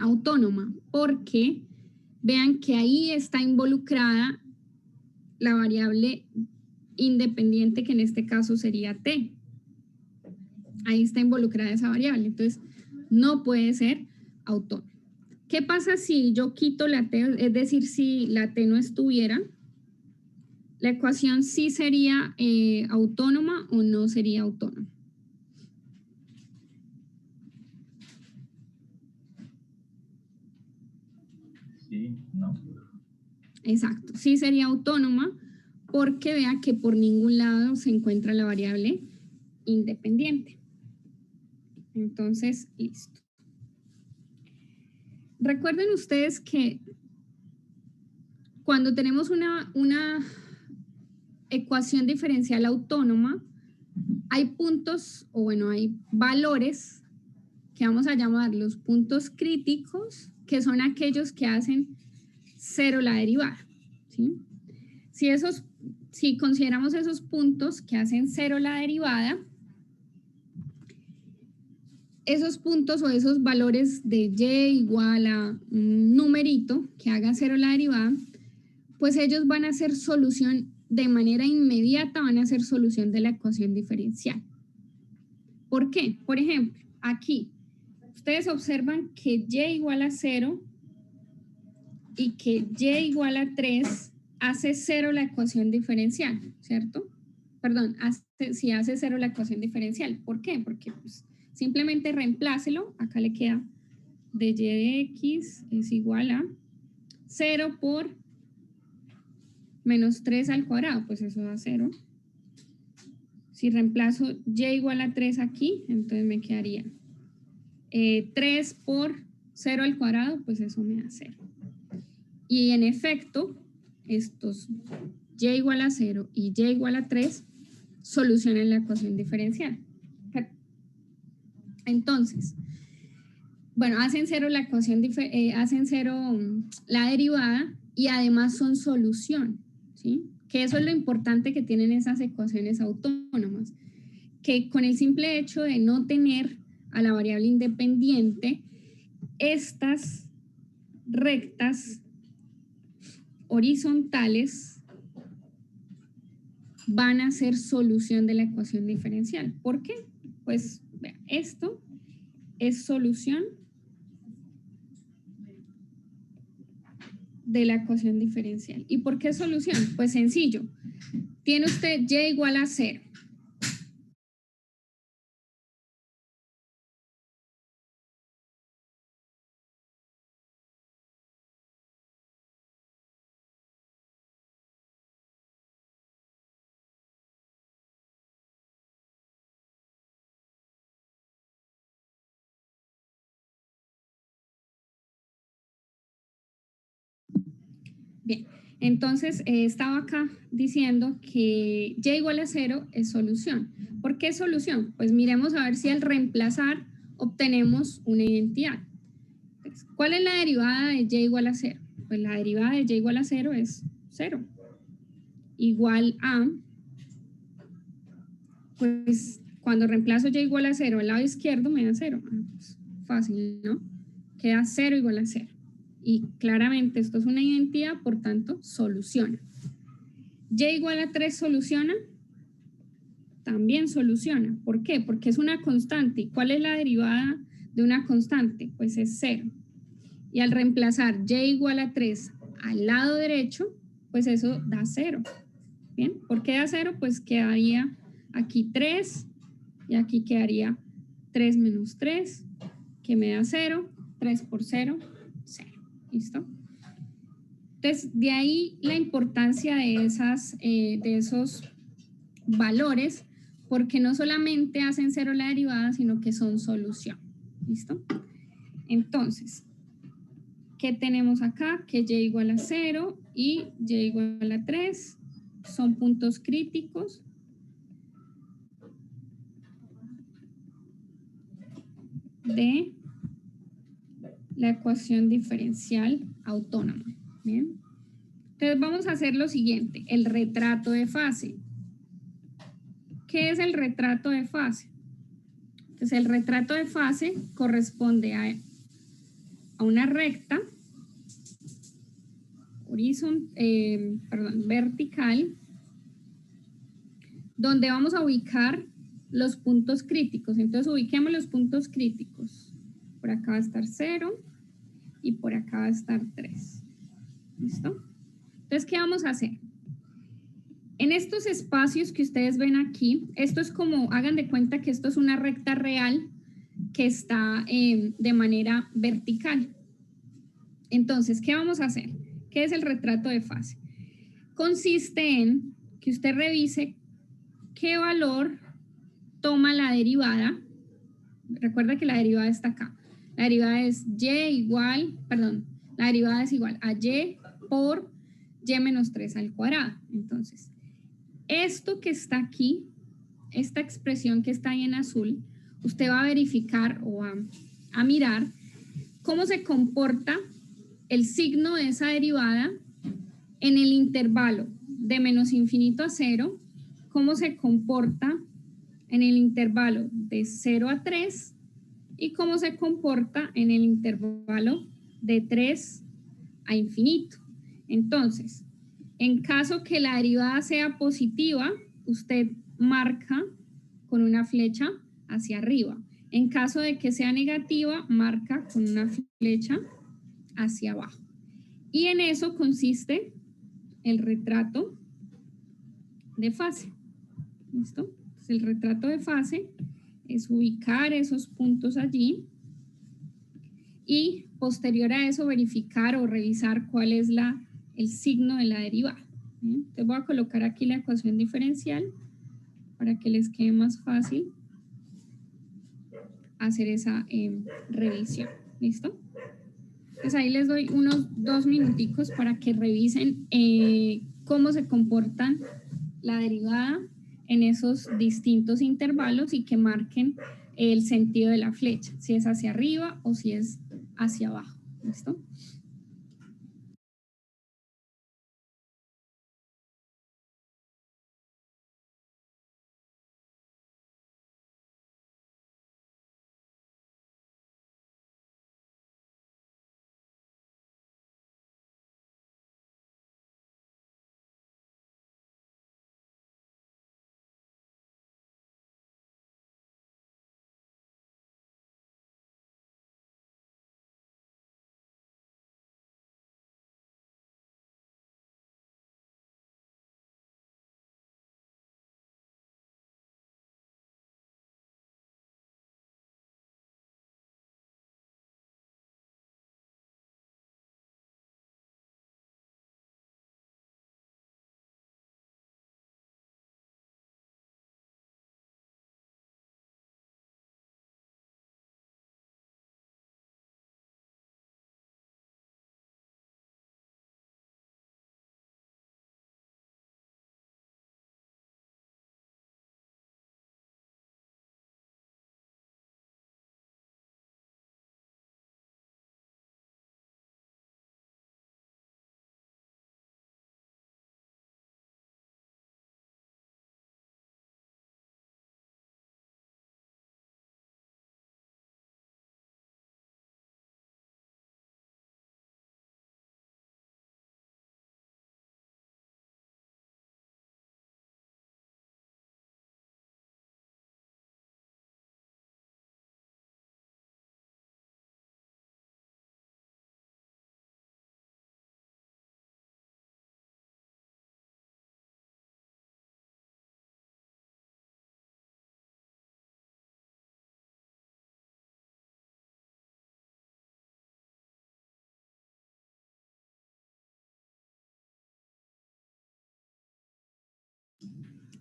autónoma, porque vean que ahí está involucrada la variable independiente, que en este caso sería t. Ahí está involucrada esa variable, entonces no puede ser autónoma. ¿Qué pasa si yo quito la t? Es decir, si la t no estuviera, ¿la ecuación sí sería autónoma o no sería autónoma? Sí, no. Exacto, sí sería autónoma porque vea que por ningún lado se encuentra la variable independiente. Entonces, listo. Recuerden ustedes que cuando tenemos una ecuación diferencial autónoma, hay puntos, hay valores que vamos a llamar los puntos críticos, que son aquellos que hacen cero la derivada, ¿sí? Si consideramos esos puntos que hacen cero la derivada, esos puntos o esos valores de y igual a un numerito que haga cero la derivada, pues ellos van a ser solución de manera inmediata, van a ser solución de la ecuación diferencial. ¿Por qué? Por ejemplo, aquí, ustedes observan que y igual a 0 y que y igual a 3 hace cero la ecuación diferencial, ¿cierto? Perdón, si hace cero la ecuación diferencial. ¿Por qué? Porque pues, simplemente reemplácelo, acá le queda de y de x es igual a 0 por menos 3 al cuadrado, pues eso da 0. Si reemplazo y igual a 3 aquí, entonces me quedaría 3 por 0 al cuadrado, pues eso me da 0. Y en efecto, estos y igual a 0 y y igual a 3 solucionan la ecuación diferencial. Entonces, hacen cero la ecuación, hacen cero la derivada y además son solución, ¿sí? Que eso es lo importante que tienen esas ecuaciones autónomas, que con el simple hecho de no tener a la variable independiente, estas rectas horizontales van a ser solución de la ecuación diferencial. ¿Por qué? Pues vea, esto es solución de la ecuación diferencial. ¿Y por qué solución? Pues sencillo. Tiene usted y igual a 0. Bien, entonces estaba acá diciendo que y igual a 0 es solución. ¿Por qué es solución? Pues miremos a ver si al reemplazar obtenemos una identidad. Entonces, ¿cuál es la derivada de y igual a 0? Pues la derivada de y igual a 0 es 0. Igual a, pues cuando reemplazo y igual a 0 al lado izquierdo me da 0. Pues, fácil, ¿no? Queda 0 igual a 0. Y claramente esto es una identidad, por tanto, soluciona. Y igual a 3 soluciona, también soluciona. ¿Por qué? Porque es una constante. ¿Y cuál es la derivada de una constante? Pues es 0. Y al reemplazar y igual a 3 al lado derecho, pues eso da 0. ¿Bien? ¿Por qué da 0? Pues quedaría aquí 3 y aquí quedaría 3 menos 3, que me da 0. 3 por 0, 0. ¿Listo? Entonces, de ahí la importancia de esos valores, porque no solamente hacen 0 la derivada, sino que son solución. ¿Listo? Entonces, ¿qué tenemos acá? Que y igual a 0 y y igual a 3 son puntos críticos de la ecuación diferencial autónoma. ¿Bien? Entonces vamos a hacer lo siguiente, el retrato de fase. ¿Qué es el retrato de fase? Entonces el retrato de fase corresponde a una recta vertical, donde vamos a ubicar los puntos críticos. Entonces ubiquemos los puntos críticos. Por acá va a estar 0 y por acá va a estar 3. ¿Listo? Entonces, ¿qué vamos a hacer? En estos espacios que ustedes ven aquí, esto es como, hagan de cuenta que esto es una recta real que está de manera vertical. Entonces, ¿qué vamos a hacer? ¿Qué es el retrato de fase? Consiste en que usted revise qué valor toma la derivada. Recuerda que la derivada está acá. La derivada es la derivada es igual a y por y menos 3 al cuadrado. Entonces, esto que está aquí, esta expresión que está ahí en azul, usted va a verificar o a mirar cómo se comporta el signo de esa derivada en el intervalo de menos infinito a 0, cómo se comporta en el intervalo de 0 a 3 y cómo se comporta en el intervalo de 3 a infinito. Entonces, en caso que la derivada sea positiva, usted marca con una flecha hacia arriba. En caso de que sea negativa, marca con una flecha hacia abajo. Y en eso consiste el retrato de fase. ¿Listo? Entonces, el retrato de fase es ubicar esos puntos allí y posterior a eso verificar o revisar cuál es el signo de la derivada. ¿Bien? Entonces voy a colocar aquí la ecuación diferencial para que les quede más fácil hacer esa revisión. ¿Listo? Pues ahí les doy unos 2 minuticos para que revisen cómo se comportan la derivada en esos distintos intervalos y que marquen el sentido de la flecha, si es hacia arriba o si es hacia abajo. ¿Listo?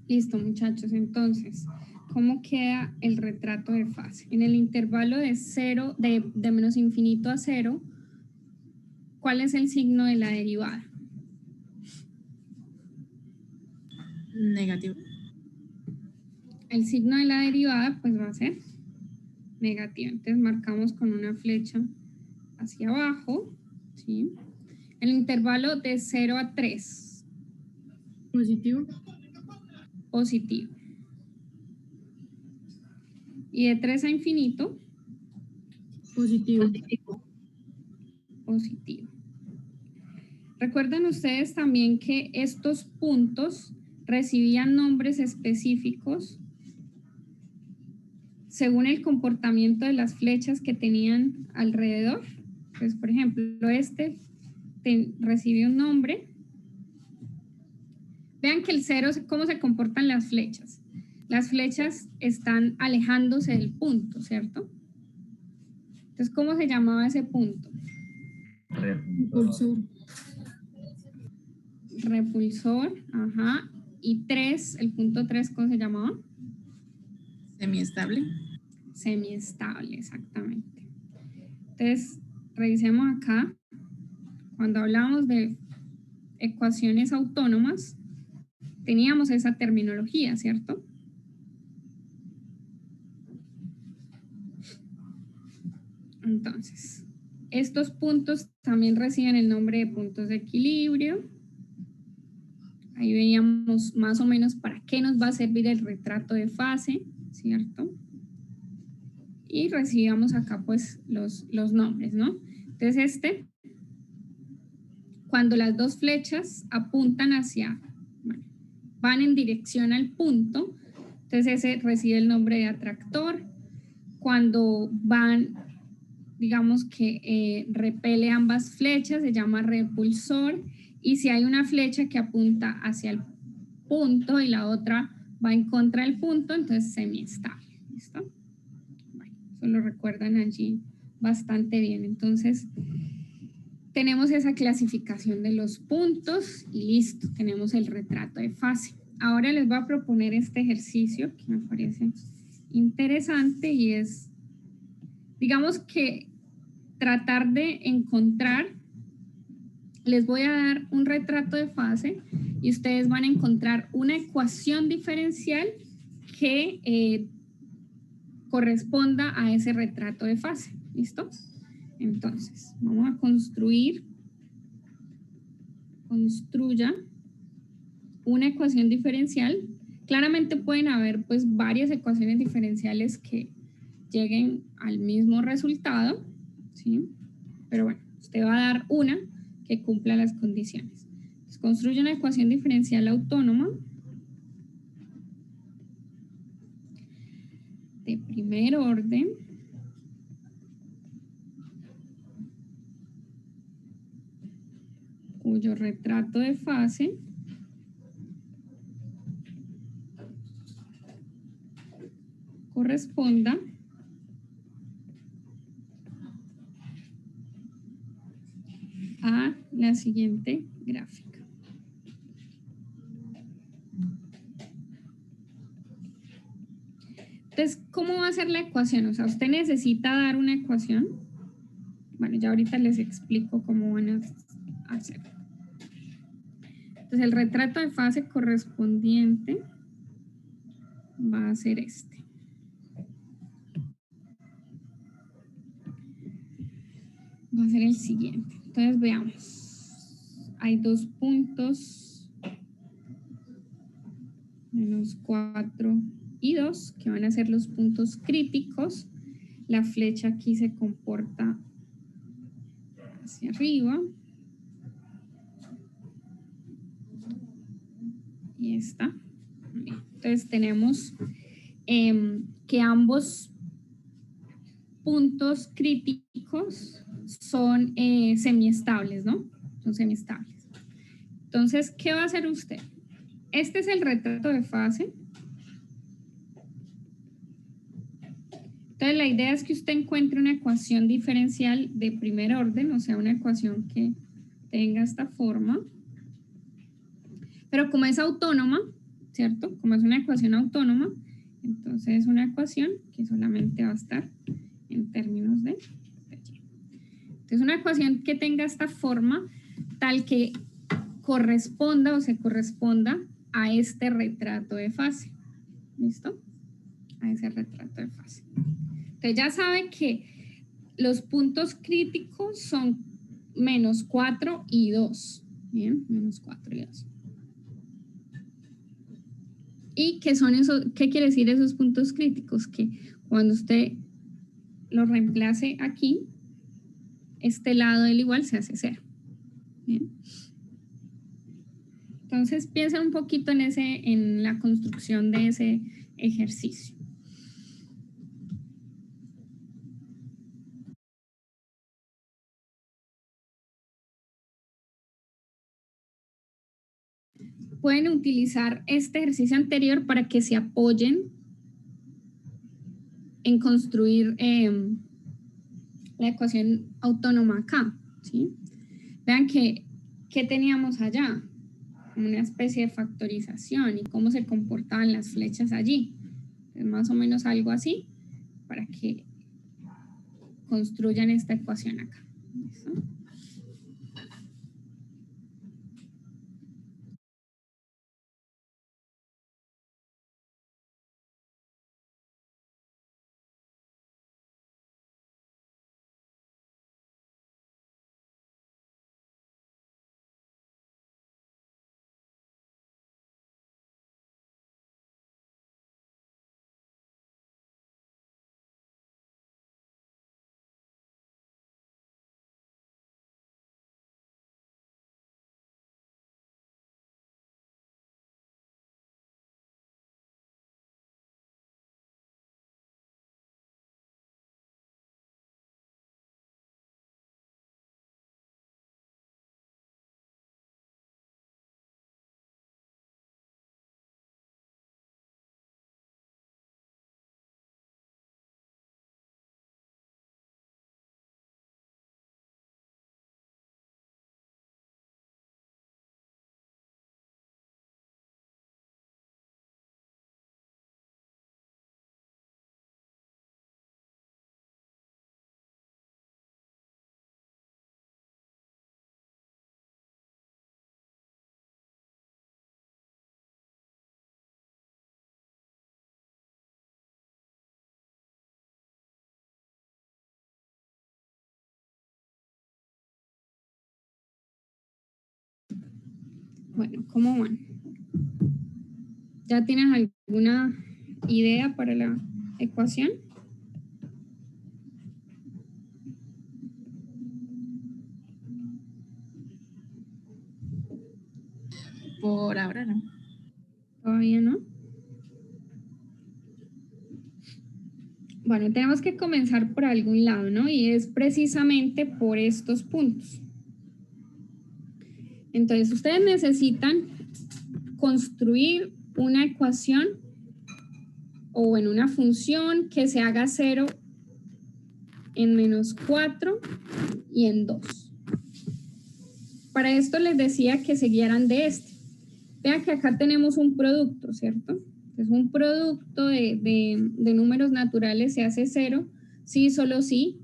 Listo, muchachos. Entonces, ¿cómo queda el retrato de fase? En el intervalo de 0, de menos infinito a 0, ¿cuál es el signo de la derivada? Negativo. El signo de la derivada pues va a ser negativo. Entonces marcamos con una flecha hacia abajo, ¿sí? El intervalo de 0 a 3, Positivo. positivo. Y de 3 a infinito, Positivo. positivo. Recuerden ustedes también que estos puntos recibían nombres específicos según el comportamiento de las flechas que tenían alrededor. Pues, por ejemplo, este recibe un nombre. Vean que el 0, ¿cómo se comportan las flechas? Las flechas están alejándose del punto, ¿cierto? Entonces, ¿cómo se llamaba ese punto? Impulsor. Repulsor, ajá. Y 3, el punto 3, ¿cómo se llamaba? Semiestable. Semiestable, exactamente. Entonces, revisemos acá. Cuando hablamos de ecuaciones autónomas, teníamos esa terminología, ¿cierto? Entonces, estos puntos también reciben el nombre de puntos de equilibrio. Ahí veíamos más o menos para qué nos va a servir el retrato de fase, ¿cierto? Y recibíamos acá pues los nombres, ¿no? Entonces cuando las dos flechas apuntan bueno, van en dirección al punto, entonces ese recibe el nombre de atractor. Cuando van, digamos que repele ambas flechas, se llama repulsor. Y si hay una flecha que apunta hacia el punto y la otra va en contra del punto, entonces semiestable. ¿Listo? Bueno, eso lo recuerdan allí bastante bien. Entonces, tenemos esa clasificación de los puntos y listo, tenemos el retrato de fase. Ahora les voy a proponer este ejercicio que me parece interesante y es, digamos que tratar de encontrar, les voy a dar un retrato de fase y ustedes van a encontrar una ecuación diferencial que corresponda a ese retrato de fase. ¿Listo? Entonces, vamos a construya una ecuación diferencial. Claramente pueden haber pues varias ecuaciones diferenciales que lleguen al mismo resultado, ¿sí? Pero bueno, usted va a dar una que cumpla las condiciones. Entonces, construye una ecuación diferencial autónoma de primer orden cuyo retrato de fase corresponda a la siguiente gráfica. Entonces, ¿cómo va a ser la ecuación? O sea, usted necesita dar una ecuación. Bueno, ya ahorita les explico cómo van a hacer. Entonces, el retrato de fase correspondiente va a ser este. Va a ser el siguiente. Entonces, veamos. Hay dos puntos, -4 y 2, que van a ser los puntos críticos. La flecha aquí se comporta hacia arriba. Y está. Entonces tenemos que ambos puntos críticos son semiestables, ¿no? Son semiestables. Entonces, ¿qué va a hacer usted? Este es el retrato de fase. Entonces, la idea es que usted encuentre una ecuación diferencial de primer orden, o sea, una ecuación que tenga esta forma. Pero como es autónoma, ¿cierto? Como es una ecuación autónoma, entonces es una ecuación que solamente va a estar en términos de y. Entonces una ecuación que tenga esta forma tal que corresponda o se corresponda a este retrato de fase. ¿Listo? A ese retrato de fase. Entonces ya saben que los puntos críticos son -4 y 2. Bien, -4 y 2. ¿Y qué son esos? ¿Qué quiere decir esos puntos críticos? Que cuando usted lo reemplace aquí, este lado del igual se hace 0. Bien. Entonces piensen un poquito en la construcción de ese ejercicio. Pueden utilizar este ejercicio anterior para que se apoyen en construir la ecuación autónoma acá, ¿sí? Vean que teníamos allá, una especie de factorización y cómo se comportaban las flechas allí. Es más o menos algo así para que construyan esta ecuación acá. ¿Listo? Bueno, ¿cómo van? ¿Ya tienes alguna idea para la ecuación? Por ahora no. Todavía no. Bueno, tenemos que comenzar por algún lado, ¿no? Y es precisamente por estos puntos. Entonces, ustedes necesitan construir una ecuación o en una función que se haga 0 en -4 y en 2. Para esto les decía que se guiaran de este. Vean que acá tenemos un producto, ¿cierto? Es un producto de números naturales se hace 0, sí, solo sí,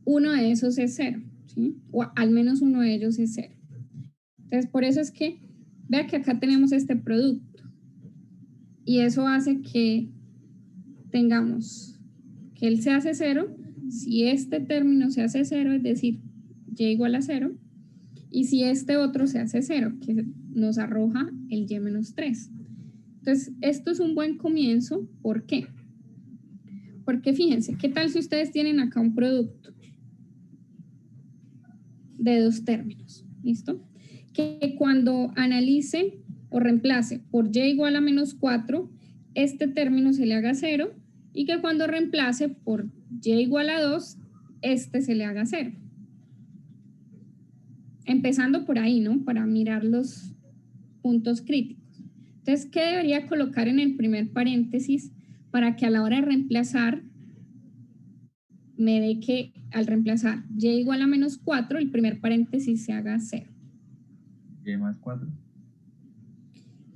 uno de esos es 0, ¿sí? O al menos uno de ellos es 0. Entonces, por eso es que, vea que acá tenemos este producto. Y eso hace que tengamos que él se hace 0, si este término se hace 0, es decir, y igual a 0, y si este otro se hace 0, que nos arroja el y-3. Entonces, esto es un buen comienzo. ¿Por qué? Porque fíjense, ¿qué tal si ustedes tienen acá un producto de 2 términos? ¿Listo? Que cuando analice o reemplace por y igual a -4, este término se le haga 0, y que cuando reemplace por y igual a 2, este se le haga 0. Empezando por ahí, ¿no? Para mirar los puntos críticos. Entonces, ¿qué debería colocar en el primer paréntesis para que a la hora de reemplazar me dé que al reemplazar y igual a -4, el primer paréntesis se haga 0? Y más 4.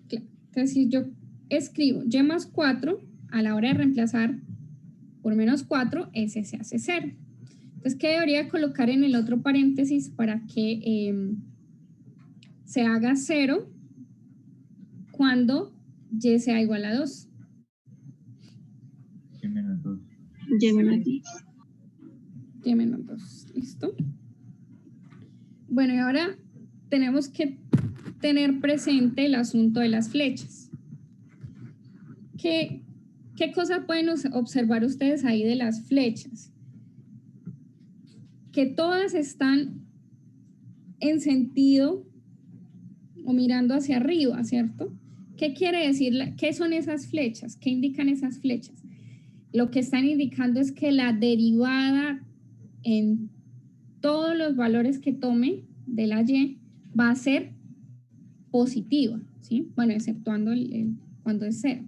Claro. Entonces, si yo escribo y más 4, a la hora de reemplazar por menos 4, ese se hace 0. Entonces, ¿qué debería colocar en el otro paréntesis para que se haga 0 cuando y sea igual a 2? Y menos 2. Y menos 2. Y menos 2, ¿listo? Bueno, y ahora tenemos que tener presente el asunto de las flechas. ¿Qué cosas pueden observar ustedes ahí de las flechas? Que todas están en sentido o mirando hacia arriba, ¿cierto? ¿Qué quiere decir? ¿Qué son esas flechas? ¿Qué indican esas flechas? Lo que están indicando es que la derivada en todos los valores que tome de la y va a ser positiva, ¿sí? Bueno, exceptuando cuando es 0.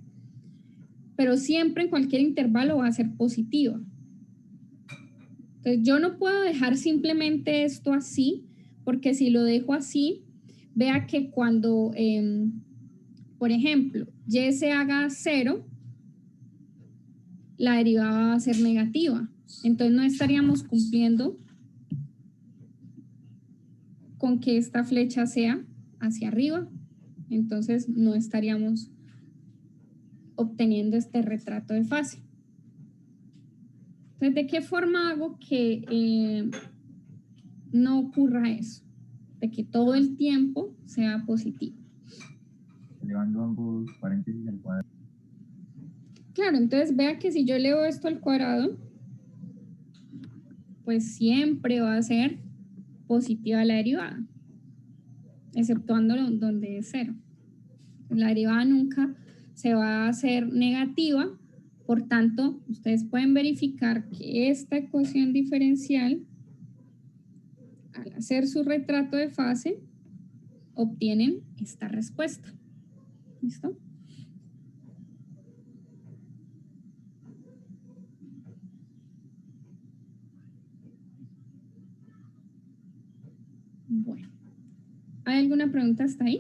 Pero siempre en cualquier intervalo va a ser positiva. Entonces yo no puedo dejar simplemente esto así, porque si lo dejo así, vea que cuando, por ejemplo, y se haga 0, la derivada va a ser negativa. Entonces no estaríamos cumpliendo con que esta flecha sea hacia arriba. Entonces no estaríamos obteniendo este retrato de fase. Entonces, ¿de qué forma hago que no ocurra eso? De que todo el tiempo sea positivo. Elevando ambos paréntesis al cuadrado. Claro, entonces vea que si yo elevo esto al cuadrado, pues siempre va a ser positiva la derivada, exceptuando donde es 0. La derivada nunca se va a hacer negativa, por tanto, ustedes pueden verificar que esta ecuación diferencial, al hacer su retrato de fase, obtienen esta respuesta. ¿Listo? Bueno, ¿hay alguna pregunta hasta ahí?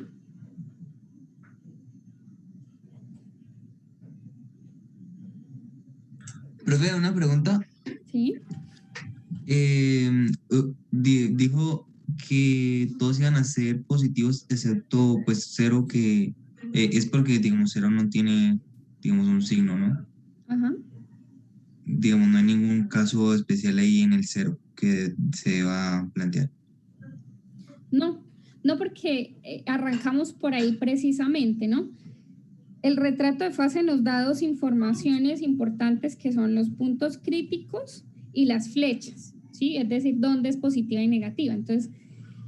Profe, una pregunta. Sí. Dijo que todos iban a ser positivos excepto pues 0, que es porque digamos 0 no tiene digamos un signo, ¿no? Ajá. Digamos, no hay ningún caso especial ahí en el 0 que se va a plantear. No porque arrancamos por ahí precisamente, ¿no? El retrato de fase nos da dos informaciones importantes que son los puntos críticos y las flechas, ¿sí? Es decir, dónde es positiva y negativa. Entonces,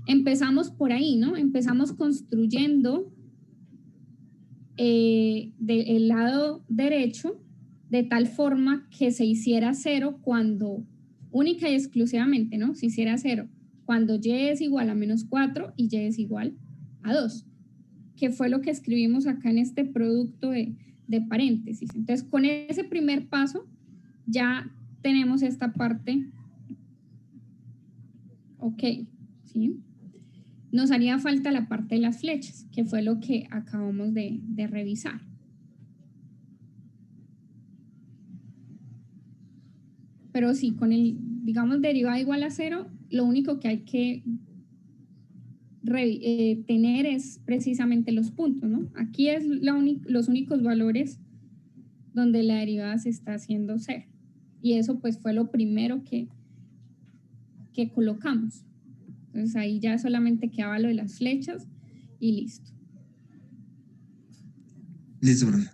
empezamos por ahí, ¿no? Empezamos construyendo del lado derecho de tal forma que se hiciera 0 cuando, única y exclusivamente, ¿no? Se hiciera 0 cuando y es igual a menos 4 y y es igual a 2, que fue lo que escribimos acá en este producto de paréntesis. Entonces, con ese primer paso ya tenemos esta parte ok, ¿sí? Nos haría falta la parte de las flechas, que fue lo que acabamos de revisar. Pero sí, con el, digamos, derivada igual a 0, lo único que hay que tener es precisamente los puntos, ¿no? Aquí es los únicos valores donde la derivada se está haciendo 0. Y eso pues fue lo primero que colocamos. Entonces ahí ya solamente quedaba lo de las flechas y listo. Listo, profe.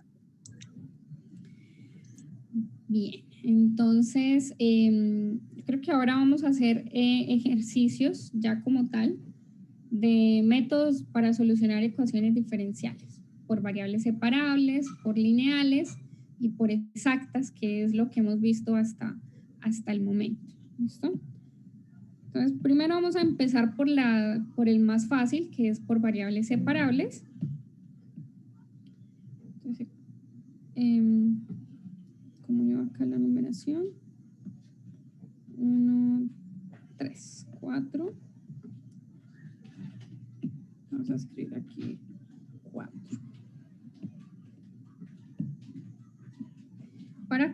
Bien, entonces creo que ahora vamos a hacer ejercicios ya como tal de métodos para solucionar ecuaciones diferenciales por variables separables, por lineales y por exactas, que es lo que hemos visto hasta el momento. ¿Listo? Entonces, primero vamos a empezar por el más fácil, que es por variables separables. Entonces, ¿cómo lleva acá la numeración? 1, 3, 4. Vamos a escribir aquí 4.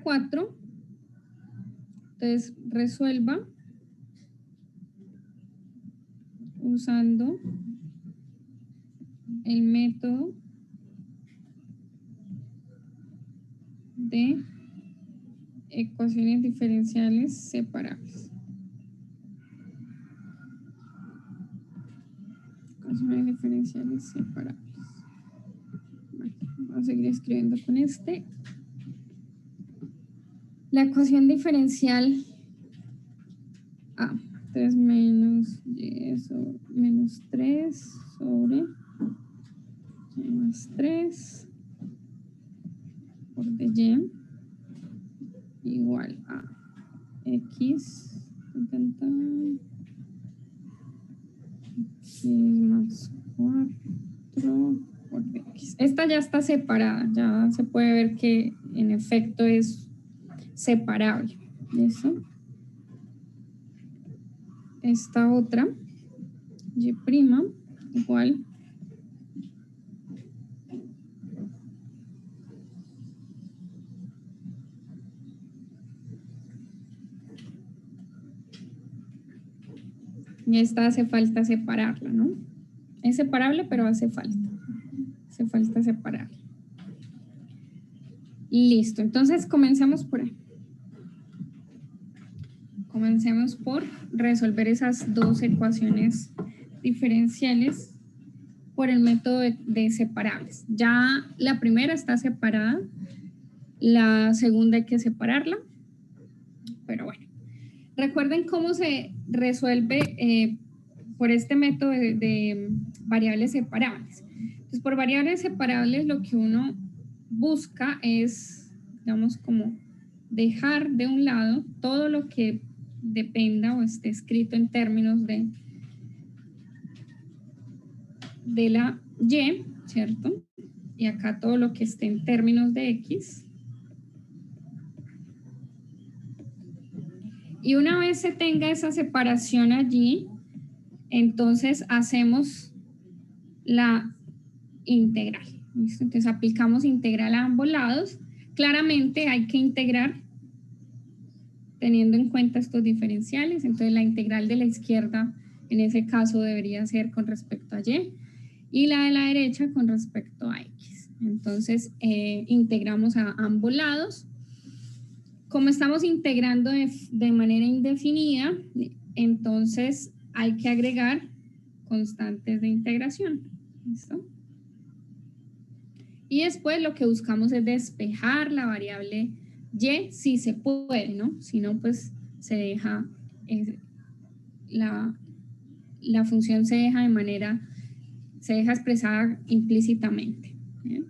4. Entonces resuelva usando el método de ecuaciones diferenciales separables. Ecuaciones diferenciales separables. Bueno, vamos a seguir escribiendo con este. La ecuación diferencial A, 3 menos y menos 3 sobre más 3 por de y igual a x más 4 por x. Esta ya está separada, ya se puede ver que en efecto es separable. ¿Listo? Esta otra, y' igual y esta hace falta separarla, ¿no? Es separable, pero hace falta separarla. Listo, entonces comencemos por ahí. Comencemos por resolver esas dos ecuaciones diferenciales por el método de separables. Ya la primera está separada, la segunda hay que separarla, pero bueno. Recuerden cómo se resuelve por este método de variables separables. Entonces, por variables separables lo que uno busca es, digamos, como dejar de un lado todo lo que dependa o esté escrito en términos de la y, ¿cierto? Y acá todo lo que esté en términos de x. Y una vez se tenga esa separación allí, entonces hacemos la integral. ¿Listo? Entonces aplicamos integral a ambos lados. Claramente hay que integrar teniendo en cuenta estos diferenciales. Entonces la integral de la izquierda en ese caso debería ser con respecto a y la de la derecha con respecto a x. Entonces integramos a ambos lados. Como estamos integrando de manera indefinida, entonces hay que agregar constantes de integración. ¿Listo? Y después lo que buscamos es despejar la variable y si se puede, ¿no? Si no, pues se deja, la función se deja expresada implícitamente. ¿Bien?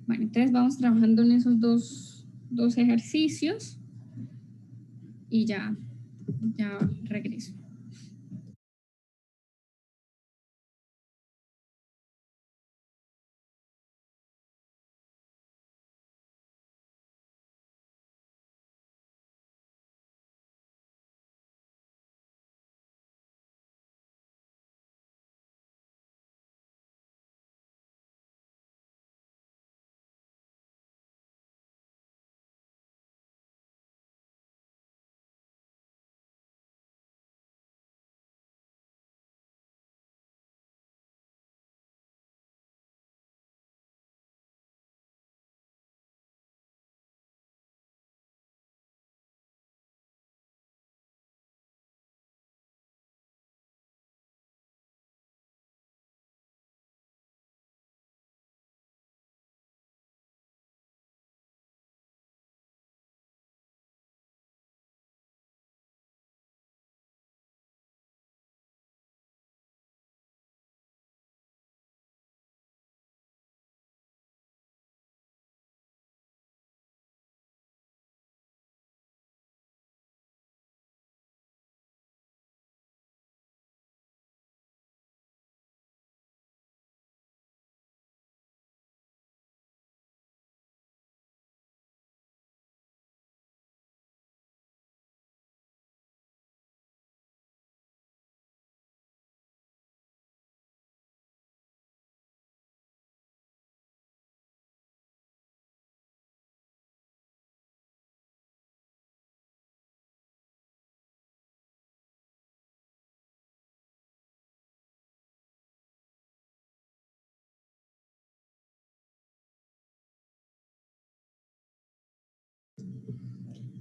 Bueno, entonces vamos trabajando en esos dos ejercicios y ya regreso.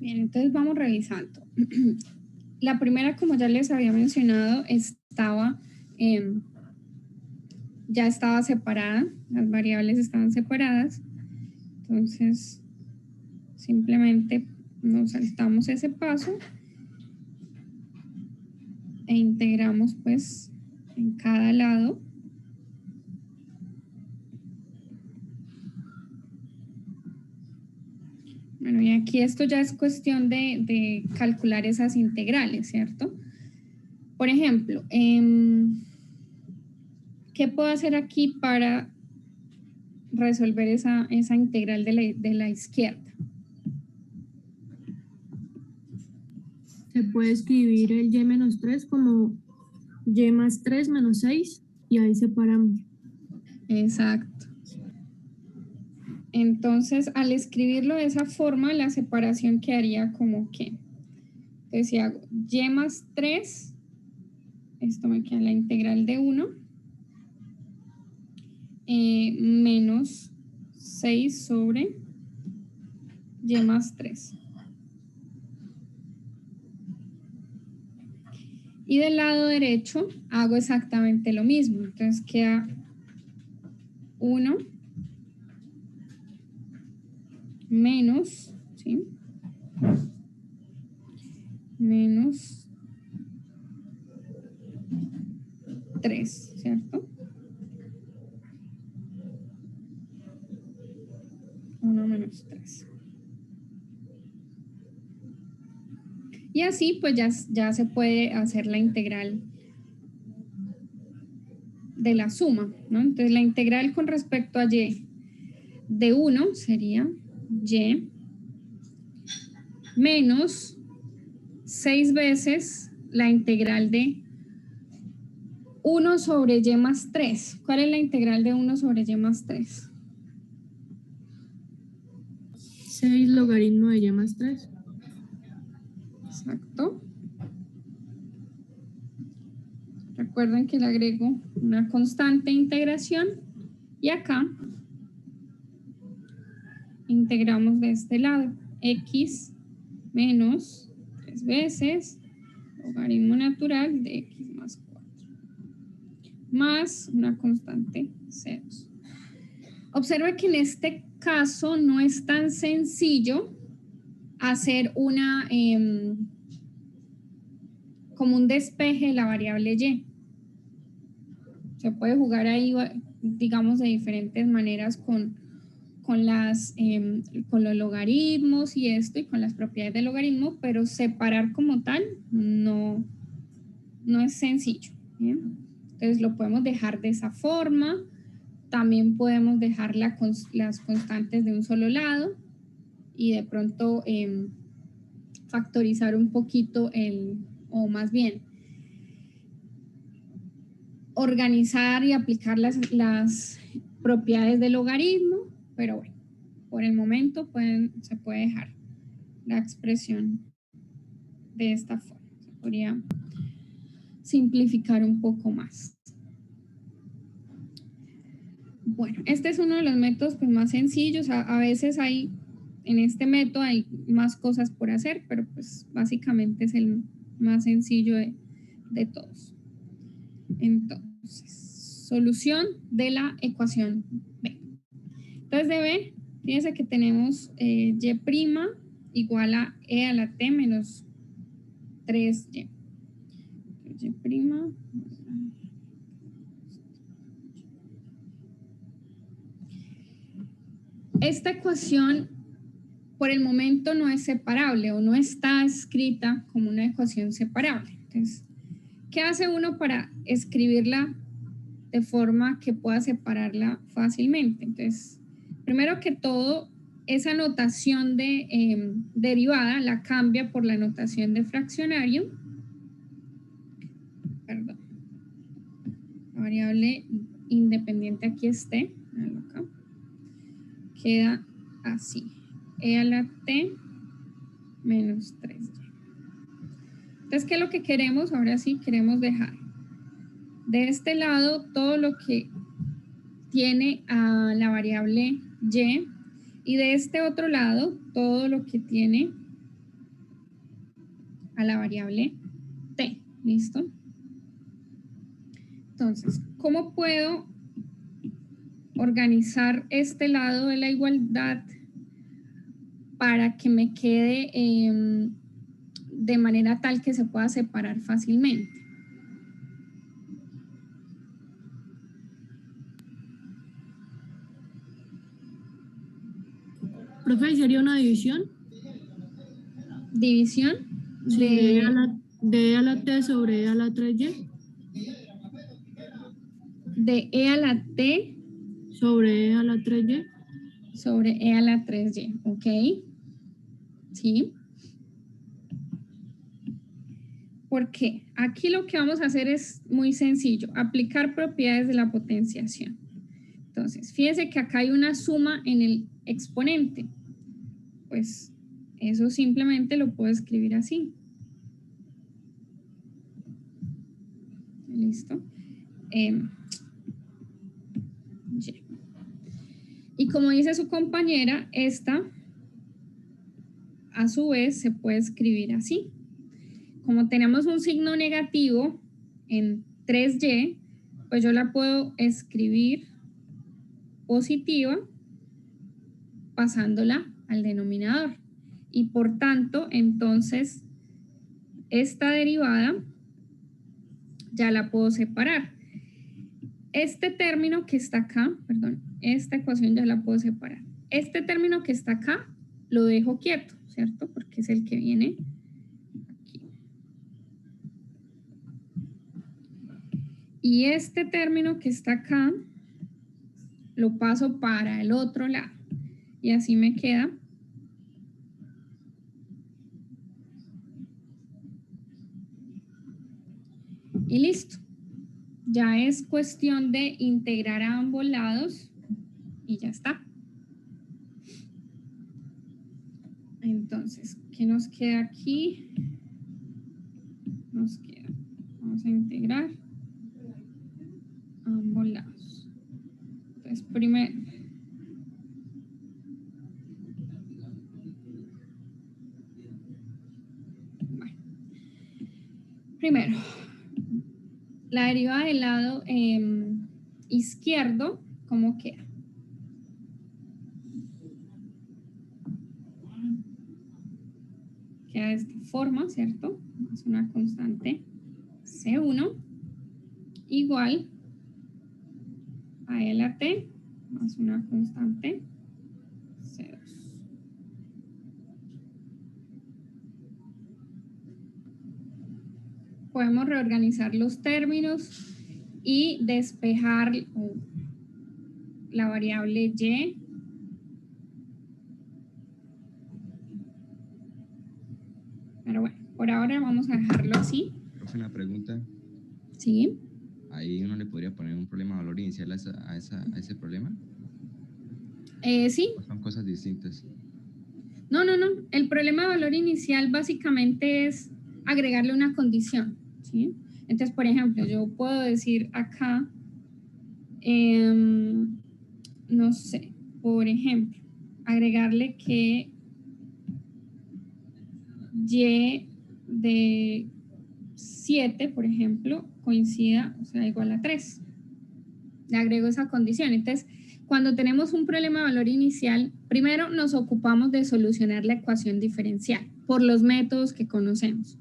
Bien, entonces vamos revisando. La primera, como ya les había mencionado, ya estaba separada, las variables estaban separadas, entonces simplemente nos saltamos ese paso e integramos pues en cada lado. Bueno, y aquí esto ya es cuestión de calcular esas integrales, ¿cierto? Por ejemplo, ¿qué puedo hacer aquí para resolver esa integral de la izquierda? Se puede escribir el y menos 3 como y más 3 menos 6 y ahí separamos. Exacto. Entonces, al escribirlo de esa forma, la separación quedaría como que, entonces si hago y más 3, esto me queda la integral de 1, menos 6 sobre y más 3. Y del lado derecho hago exactamente lo mismo. Entonces queda 1 menos, ¿sí? Menos 3, ¿cierto? 1 menos 3. Y así pues ya se puede hacer la integral de la suma, ¿no? Entonces la integral con respecto a y de 1 sería y menos 6 veces la integral de 1 sobre y más 3. ¿Cuál es la integral de 1 sobre y más 3? 6 logaritmo de y más 3. Exacto. Recuerden que le agrego una constante integración y acá integramos de este lado x menos 3 veces logaritmo natural de x más 4 más una constante ceros. Observe que en este caso no es tan sencillo hacer como un despeje de la variable y. Se puede jugar ahí, digamos, de diferentes maneras con los logaritmos y esto, y con las propiedades del logaritmo, pero separar como tal no es sencillo, ¿bien? Entonces lo podemos dejar de esa forma. También podemos dejar las constantes de un solo lado y de pronto factorizar un poquito o más bien organizar y aplicar las propiedades del logaritmo, pero bueno, por el momento se puede dejar la expresión de esta forma. Se podría simplificar un poco más. Bueno, este es uno de los métodos pues, más sencillos. A veces en este método hay más cosas por hacer, pero pues básicamente es el más sencillo de todos. Entonces, solución de la ecuación B. Entonces de B, fíjense que tenemos y' igual a e a la t menos 3y. Y'. Esta ecuación por el momento no es separable o no está escrita como una ecuación separable. Entonces, ¿qué hace uno para escribirla de forma que pueda separarla fácilmente? Entonces, primero que todo, esa notación de derivada la cambia por la notación de fraccionario. Perdón. La variable independiente aquí acá. Queda así. E a la t menos 3y. Entonces, ¿qué es lo que queremos? Ahora sí, queremos dejar de este lado todo lo que tiene a la variable y de este otro lado todo lo que tiene a la variable t, ¿listo? Entonces, ¿cómo puedo organizar este lado de la igualdad para que me quede de manera tal que se pueda separar fácilmente? Profe, ¿sería una división? División Sí, de E a la T sobre E a la 3Y. de e a la t Sobre E a la 3Y. sobre e a la 3y, ¿ok? ¿Sí? Porque aquí lo que vamos a hacer es muy sencillo, aplicar propiedades de la potenciación. Entonces, fíjense que acá hay una suma en el exponente. Pues eso simplemente lo puedo escribir así. ¿Listo? Y como dice su compañera, esta a su vez se puede escribir así. Como tenemos un signo negativo en 3y, pues yo la puedo escribir positiva pasándola al denominador. Y por tanto, entonces, esta derivada ya la puedo separar. Este término que está acá, perdón, esta ecuación ya la puedo separar. Este término que está acá lo dejo quieto, ¿cierto? Porque es el que viene aquí. Y este término que está acá lo paso para el otro lado. Y así me queda y listo. Ya es cuestión de integrar a ambos lados y ya está. Entonces, ¿qué nos queda aquí? Nos queda, vamos a integrar a ambos lados. Entonces, primero, bueno, primero, la derivada del lado izquierdo, ¿cómo queda? Queda de esta forma, ¿cierto? Es una constante C1 igual a E a la T más una constante C2. Podemos reorganizar los términos y despejar la variable y. Pero bueno, por ahora vamos a dejarlo así. Profe, una pregunta. Sí. ¿Ahí uno le podría poner un problema de valor inicial a ese problema? Sí. ¿O son cosas distintas? No. El problema de valor inicial básicamente es agregarle una condición, ¿sí? Entonces, por ejemplo, yo puedo decir acá, no sé, por ejemplo, agregarle que y de 7, por ejemplo, coincida, o sea, igual a 3. Le agrego esa condición. Entonces, cuando tenemos un problema de valor inicial, primero nos ocupamos de solucionar la ecuación diferencial por los métodos que conocemos.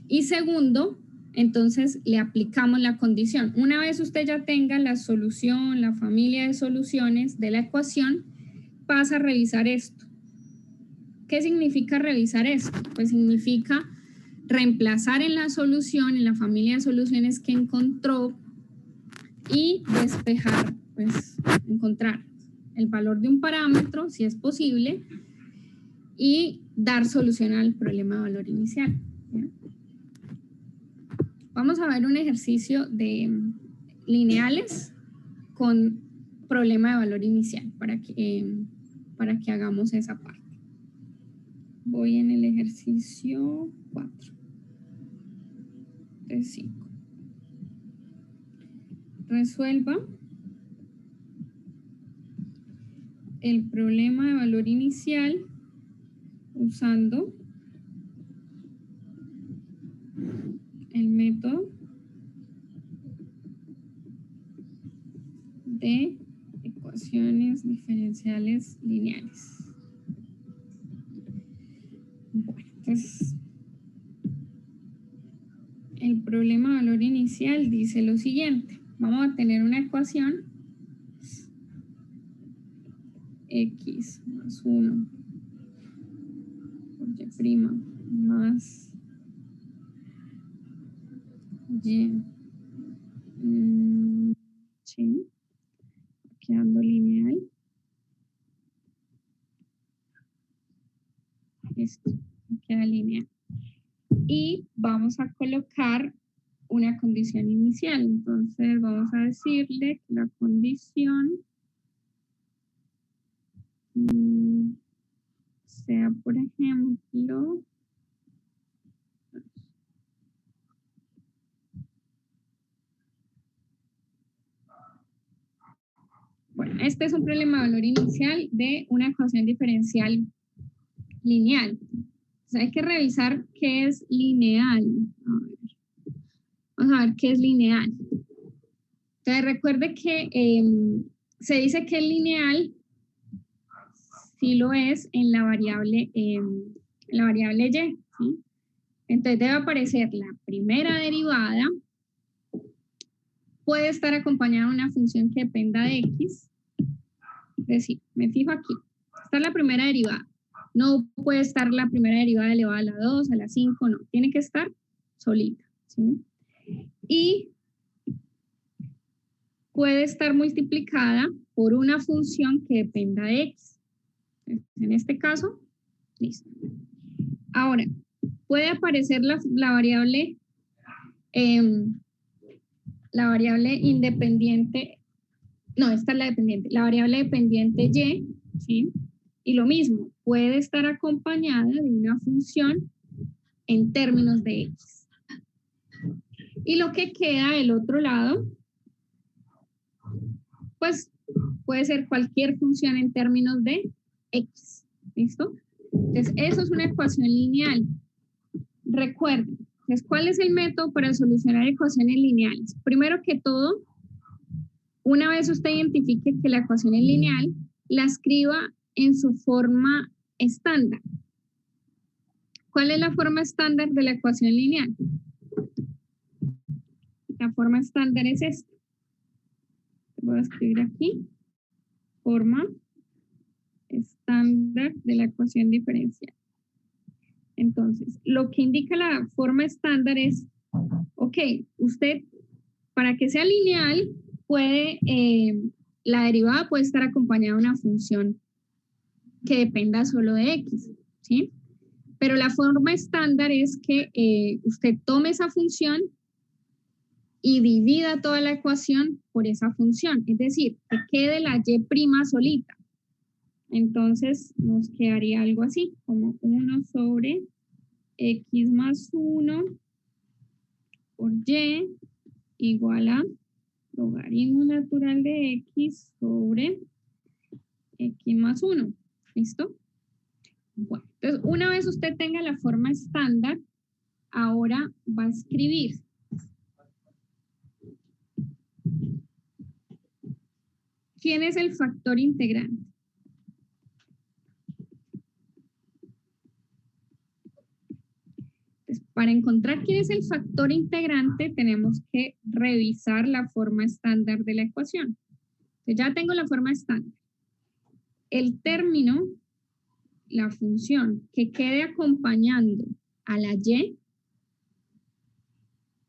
Y segundo, entonces le aplicamos la condición. Una vez usted ya tenga la solución, la familia de soluciones de la ecuación, pasa a revisar esto. ¿Qué significa revisar esto? Pues significa reemplazar en la solución, en la familia de soluciones que encontró y despejar, pues encontrar el valor de un parámetro, si es posible, y dar solución al problema de valor inicial. ¿Bien? Vamos a ver un ejercicio de lineales con problema de valor inicial para que hagamos esa parte. Voy en el ejercicio 4. 5. Resuelva el problema de valor inicial usando el método de ecuaciones diferenciales lineales. Bueno, entonces, el problema de valor inicial dice lo siguiente. Vamos a tener una ecuación x más 1 por y' más y. Sí, quedando lineal. Listo, queda lineal. Y vamos a colocar una condición inicial. Entonces vamos a decirle que la condición sea, por ejemplo, bueno, este es un problema de valor inicial de una ecuación diferencial lineal. Entonces hay que revisar qué es lineal. Vamos a ver qué es lineal. Entonces recuerde que se dice que es lineal si lo es en la variable y. ¿Sí? Entonces debe aparecer la primera derivada. Puede estar acompañada de una función que dependa de x. Es decir, me fijo aquí. Esta es la primera derivada. No puede estar la primera derivada elevada a la 2, a la 5, no. Tiene que estar solita. ¿Sí? Y puede estar multiplicada por una función que dependa de x. En este caso, listo. Ahora, puede aparecer la variable independiente, no, esta es la dependiente, la variable dependiente y, ¿sí? Y lo mismo, puede estar acompañada de una función en términos de x. Y lo que queda del otro lado, pues puede ser cualquier función en términos de x. ¿Listo? Entonces, eso es una ecuación lineal. Recuerden, entonces, ¿cuál es el método para solucionar ecuaciones lineales? Primero que todo, una vez usted identifique que la ecuación es lineal, la escriba en su forma estándar. ¿Cuál es la forma estándar de la ecuación lineal? La forma estándar es esta. Voy a escribir aquí. Forma estándar de la ecuación diferencial. Entonces, lo que indica la forma estándar es, ok, usted, para que sea lineal, puede, la derivada puede estar acompañada de una función que dependa solo de x, ¿sí? Pero la forma estándar es que usted tome esa función y divida toda la ecuación por esa función, es decir, que quede la y' solita. Entonces nos quedaría algo así, como 1 sobre x más 1 por y igual a logaritmo natural de x sobre x más 1. ¿Listo? Bueno, entonces una vez usted tenga la forma estándar, ahora va a escribir ¿quién es el factor integrante? Entonces, para encontrar quién es el factor integrante, tenemos que revisar la forma estándar de la ecuación. Entonces, ya tengo la forma estándar. El término, la función que quede acompañando a la y,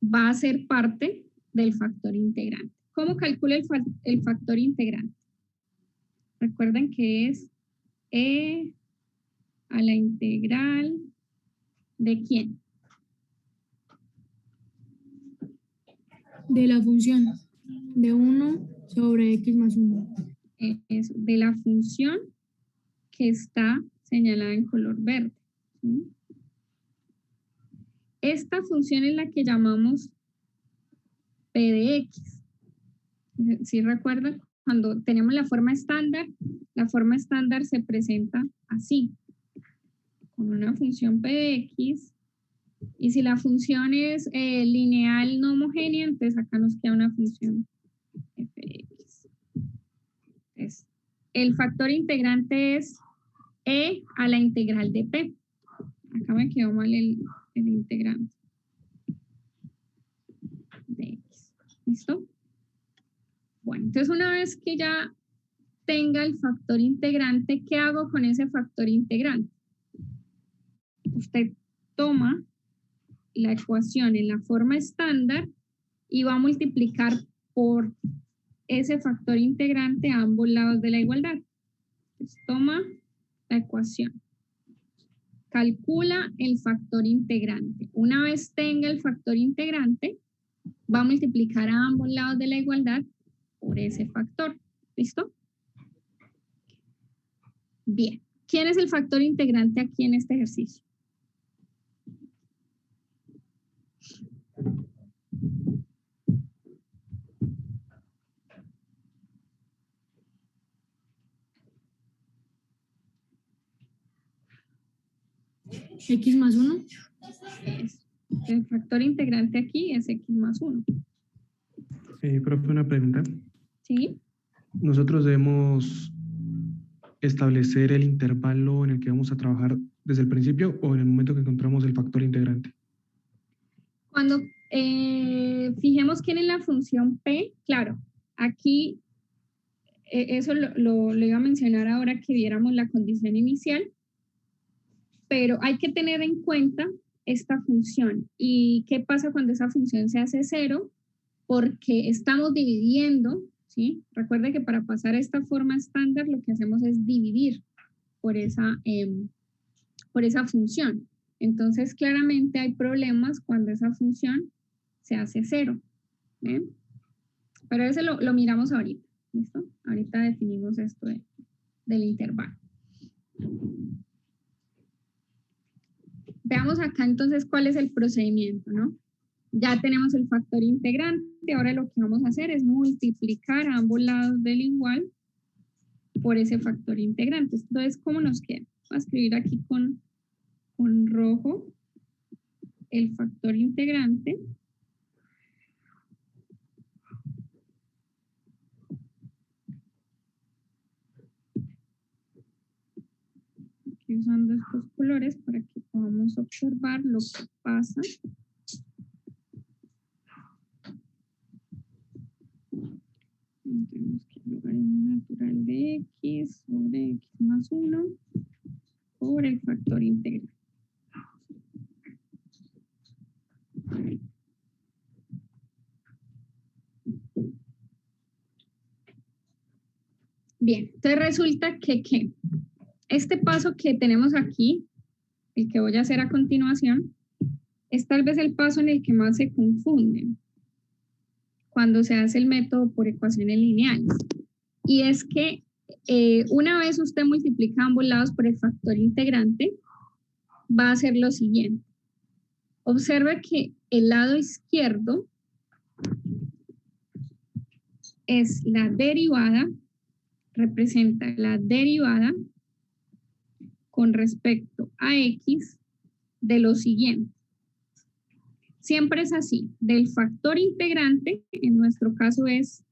va a ser parte del factor integrante. ¿Cómo calcula el factor integrante? Recuerden que es e a la integral ¿de quién? De la función de 1 sobre x más 1. Es de la función que está señalada en color verde. ¿Sí? Esta función es la que llamamos p de x. ¿Sí recuerdan? Cuando tenemos la forma estándar se presenta así, con una función p de x Y si la función es lineal no homogénea, entonces acá nos queda una función fx. Entonces, el factor integrante es e a la integral de p. Acá me quedó mal el integrante de x. ¿Listo? Bueno, entonces una vez que ya tenga el factor integrante, ¿qué hago con ese factor integrante? Usted toma la ecuación en la forma estándar y va a multiplicar por ese factor integrante a ambos lados de la igualdad. Entonces, toma la ecuación. Calcula el factor integrante. Una vez tenga el factor integrante, va a multiplicar a ambos lados de la igualdad por ese factor. ¿Listo? Bien. ¿Quién es el factor integrante aquí en este ejercicio? X más 1. El factor integrante aquí es x más 1. Profe, una pregunta. ¿Sí? Nosotros debemos establecer el intervalo en el que vamos a trabajar desde el principio o en el momento que encontramos el factor integrante. Cuando fijemos quién es la función P, claro, aquí eso lo iba a mencionar ahora que viéramos la condición inicial, pero hay que tener en cuenta esta función. ¿Y qué pasa cuando esa función se hace 0? Porque estamos dividiendo, ¿sí? Recuerde que para pasar a esta forma estándar lo que hacemos es dividir por esa función. Entonces, claramente hay problemas cuando esa función se hace 0. ¿Bien? Pero ese lo miramos ahorita. ¿Listo? Ahorita definimos esto del intervalo. Veamos acá entonces cuál es el procedimiento, ¿no? Ya tenemos el factor integrante, ahora lo que vamos a hacer es multiplicar a ambos lados del igual por ese factor integrante. Entonces, ¿cómo nos queda? Voy a escribir aquí con rojo el factor integrante. Aquí usando estos colores para que podamos observar lo que pasa. Tenemos que el logaritmo natural de x sobre x más 1 por el factor integral. Bien, entonces resulta que este paso que tenemos aquí, el que voy a hacer a continuación, es tal vez el paso en el que más se confunden cuando se hace el método por ecuaciones lineales. Y es que una vez usted multiplica ambos lados por el factor integrante, va a hacer lo siguiente. Observe que el lado izquierdo es la derivada, representa la derivada con respecto a x de lo siguiente. Siempre es así, del factor integrante, en nuestro caso es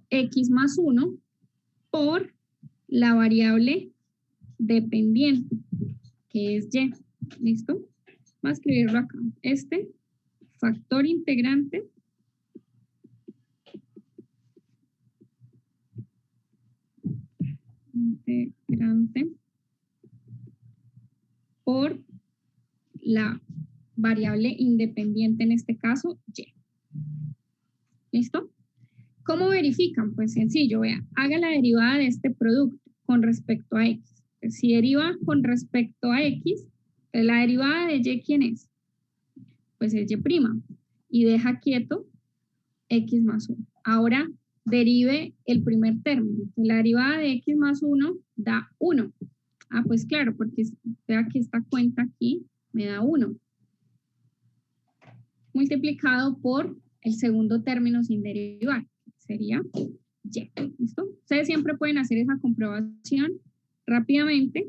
x más 1, por la variable dependiente, que es y. ¿Listo? Voy a escribirlo acá. Este factor integrante por la variable independiente, en este caso, y. ¿Listo? ¿Cómo verifican? Pues sencillo, vea, haga la derivada de este producto con respecto a x. Si deriva con respecto a x, pues la derivada de y, ¿quién es? Pues es y', y deja quieto x más 1. Ahora derive el primer término. La derivada de x más 1 da 1. Ah, pues claro, porque vea que esta cuenta aquí me da 1. Multiplicado por el segundo término sin derivar. Sería y. ¿Listo? Ustedes siempre pueden hacer esa comprobación rápidamente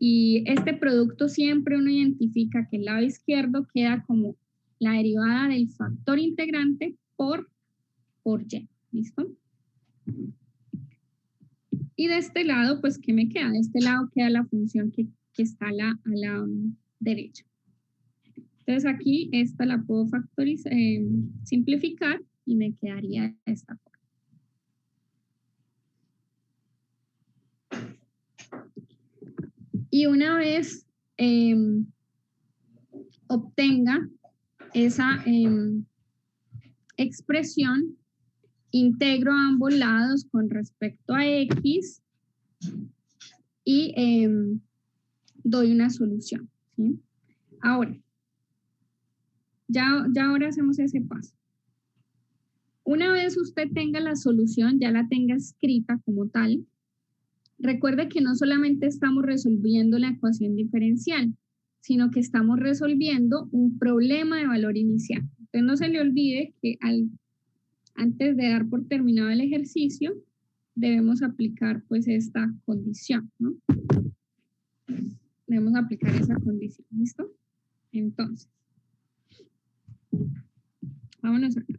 Y este producto siempre uno identifica que el lado izquierdo queda como la derivada del factor integrante por y. ¿Listo? Y de este lado, pues, ¿qué me queda? De este lado queda la función que está a la derecha. Entonces aquí esta la puedo factorizar, simplificar y me quedaría de esta forma. Y una vez obtenga esa expresión, integro a ambos lados con respecto a X y doy una solución, ¿sí? Ahora, ya ahora hacemos ese paso. Una vez usted tenga la solución, ya la tenga escrita como tal, recuerde que no solamente estamos resolviendo la ecuación diferencial, sino que estamos resolviendo un problema de valor inicial. Entonces no se le olvide que antes de dar por terminado el ejercicio, debemos aplicar pues esta condición, ¿no? Debemos aplicar esa condición, ¿listo? Entonces, vámonos acá.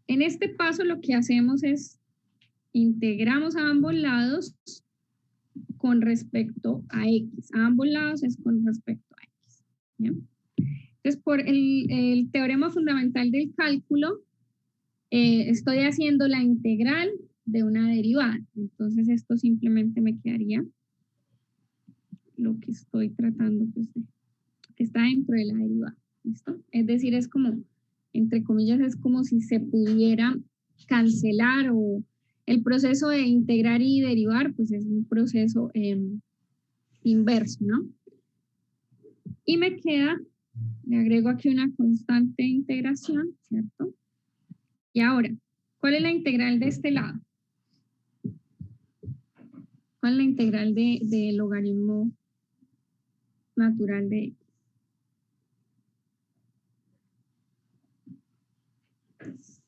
En este paso lo que hacemos es integramos a ambos lados con respecto a X. A ambos lados es con respecto a X. ¿Bien? Entonces, por el teorema fundamental del cálculo, estoy haciendo la integral de una derivada. Entonces, esto simplemente me quedaría lo que estoy tratando, pues, que está dentro de la derivada. ¿Listo? Es decir, es como, entre comillas, es como si se pudiera cancelar o el proceso de integrar y derivar, pues es un proceso inverso, ¿no? Y me queda, le agrego aquí una constante de integración, ¿cierto? Y ahora, ¿cuál es la integral de este lado? ¿Cuál es la integral del logaritmo natural de X?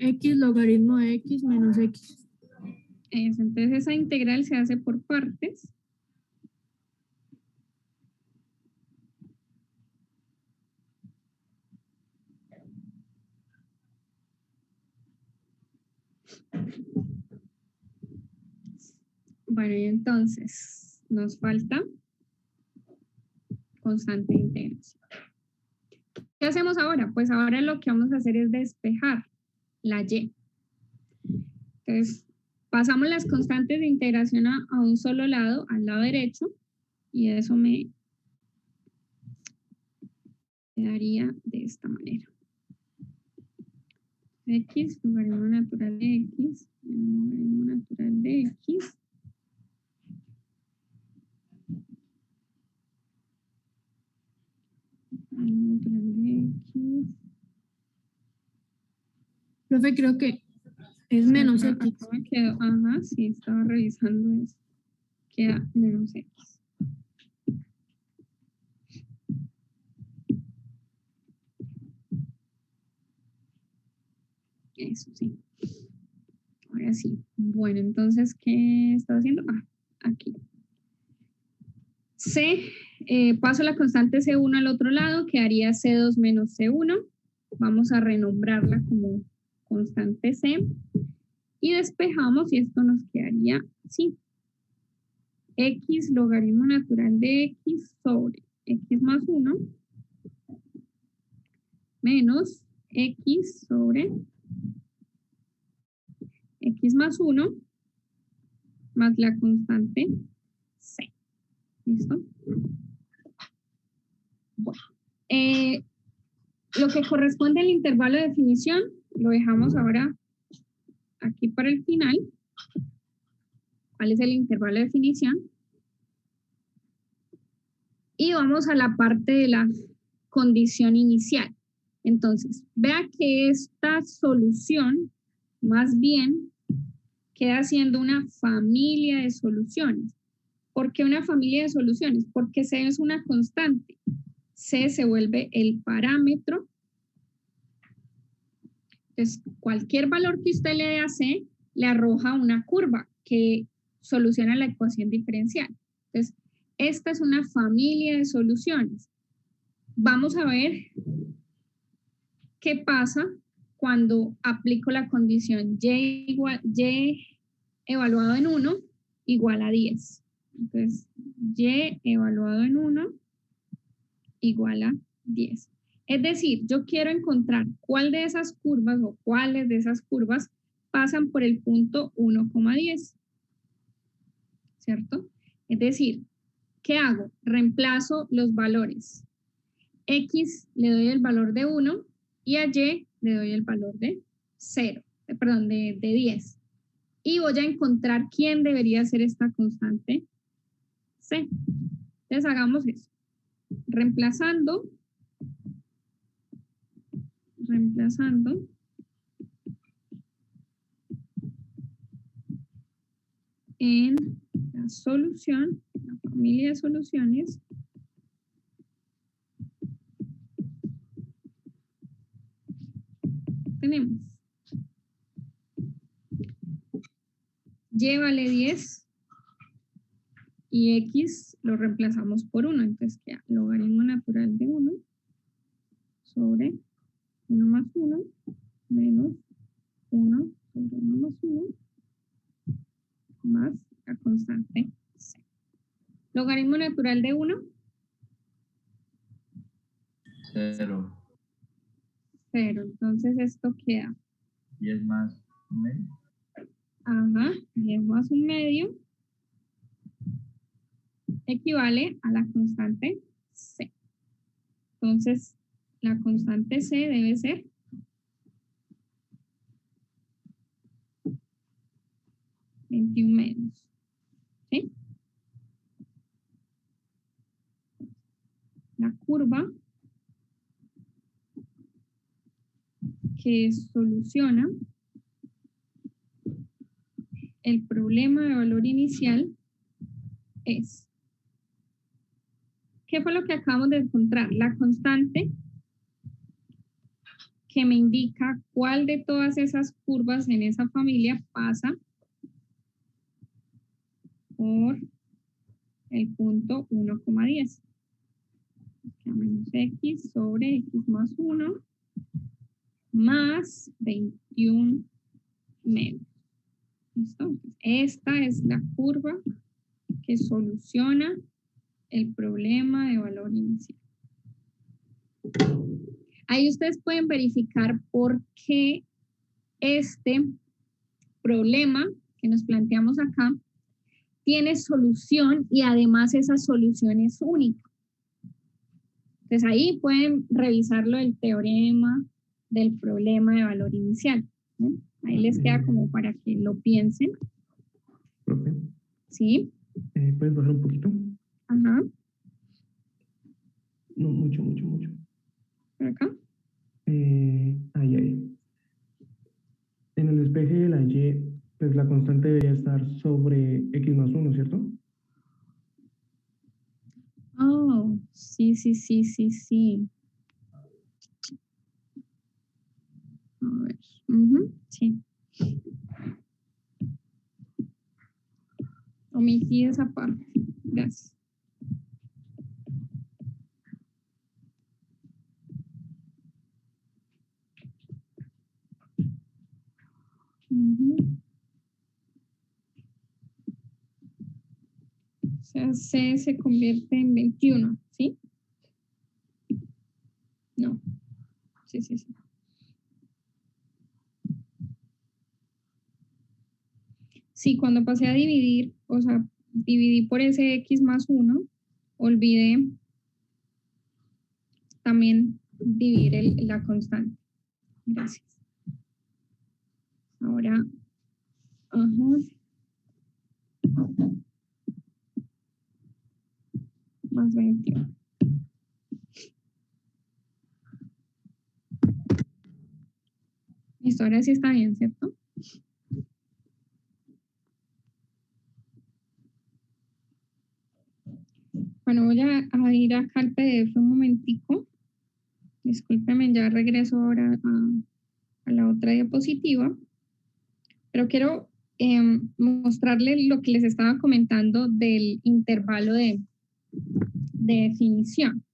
X logaritmo de X menos X. Eso, entonces esa integral se hace por partes. Bueno, y entonces nos falta constante de integración. ¿Qué hacemos ahora? Pues ahora lo que vamos a hacer es despejar la Y. Entonces, pasamos las constantes de integración a un solo lado, al lado derecho, y eso me quedaría de esta manera. X, logaritmo natural de X, logaritmo natural de X. Natural de X. Profe, creo que es menos Acá X. me quedó, ajá, sí, estaba revisando eso. Queda menos X. Eso sí. Ahora sí. Bueno, entonces, ¿qué estaba haciendo? Ah, aquí. C, paso la constante C1 al otro lado, quedaría C2 menos C1. Vamos a renombrarla como constante C. Y despejamos y esto nos quedaría así. X logaritmo natural de X sobre X más 1 menos X sobre X más 1 más la constante C. ¿Listo? Bueno. Lo que corresponde al intervalo de definición lo dejamos ahora aquí para el final. ¿Cuál es el intervalo de definición? Y vamos a la parte de la condición inicial. Entonces, vea que esta solución más bien queda siendo una familia de soluciones. ¿Por qué una familia de soluciones? Porque C es una constante. C se vuelve el parámetro Entonces, cualquier valor que usted le dé a C, le arroja una curva que soluciona la ecuación diferencial. Entonces, esta es una familia de soluciones. Vamos a ver qué pasa cuando aplico la condición y evaluado en 1 igual a 10. Entonces, y evaluado en 1 igual a 10. Es decir, yo quiero encontrar cuál de esas curvas o cuáles de esas curvas pasan por el punto 1,10. ¿Cierto? Es decir, ¿qué hago? Reemplazo los valores. X le doy el valor de 1 y a Y le doy el valor de 0, perdón, de 10. Y voy a encontrar quién debería ser esta constante C. Entonces hagamos eso. Reemplazando en la solución, la familia de soluciones, tenemos y vale 10 y x lo reemplazamos por 1, entonces queda logaritmo natural de 1 sobre 1 más 1 menos 1 sobre 1 más 1 más la constante C. Logaritmo natural de 1. 0. 0. Entonces esto queda. 10 más 1 medio. Ajá, 10 más 1 medio equivale a la constante C. Entonces, la constante C debe ser 21 medios. ¿Sí? La curva que soluciona el problema de valor inicial es, ¿qué fue lo que acabamos de encontrar? La constante que me indica cuál de todas esas curvas en esa familia pasa por el punto 1,10. Menos x sobre x más 1 más 21 medios. ¿Listo? Esta es la curva que soluciona el problema de valor inicial. Ahí ustedes pueden verificar por qué este problema que nos planteamos acá tiene solución y además esa solución es única. Entonces ahí pueden revisarlo el teorema del problema de valor inicial, ¿no? Ahí les queda como para que lo piensen. Profe, ¿Sí? ¿puedes bajar un poquito? Ajá. No, mucho. ¿Por acá? Ahí. En el despeje de la Y, pues la constante debería estar sobre X más 1, ¿cierto? Oh, sí. A ver. Sí. Omití esa parte. Gracias. O sea, C se convierte en 21, ¿sí? No. Sí. Sí, cuando pasé a dividir, o sea, dividí por ese x más 1, olvidé también dividir la constante. Gracias. Ahora, más 21. Listo, ahora sí está bien, ¿cierto? Bueno, voy a ir acá al PDF un momentico. Discúlpeme, ya regreso ahora a la otra diapositiva, pero quiero mostrarles lo que les estaba comentando del intervalo de definición.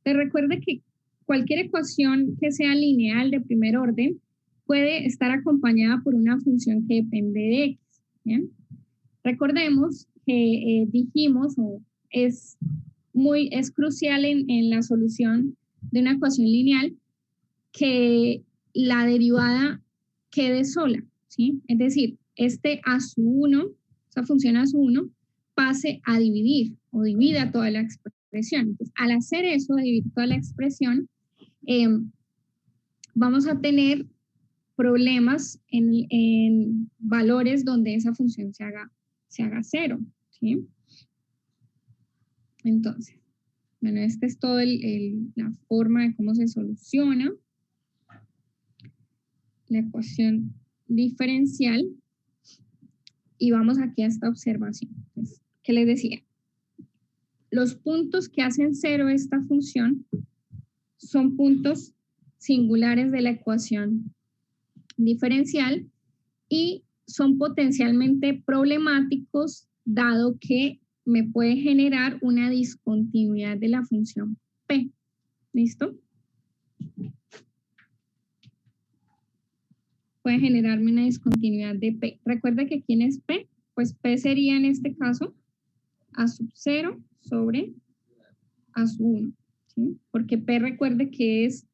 Te recuerde que cualquier ecuación que sea lineal de primer orden puede estar acompañada por una función que depende de x. ¿Bien? Recordemos que dijimos, es crucial en la solución de una ecuación lineal que la derivada quede sola, ¿sí? Es decir, a su 1, esa función a su 1, pase a dividir o divida toda la expresión. Entonces, al hacer eso, dividir toda la expresión, vamos a tener problemas en valores donde esa función se haga 0, ¿sí? Entonces, bueno, esta es toda la forma de cómo se soluciona la ecuación diferencial. Y vamos aquí a esta observación. Entonces, ¿qué les decía? Los puntos que hacen 0 esta función son puntos singulares de la ecuación diferencial y son potencialmente problemáticos dado que me puede generar una discontinuidad de la función P. ¿Listo? Puede generarme una discontinuidad de P. Recuerda que ¿quién es P? Pues P sería en este caso A sub 0 sobre A sub 1. ¿Sí? Porque P recuerde que es,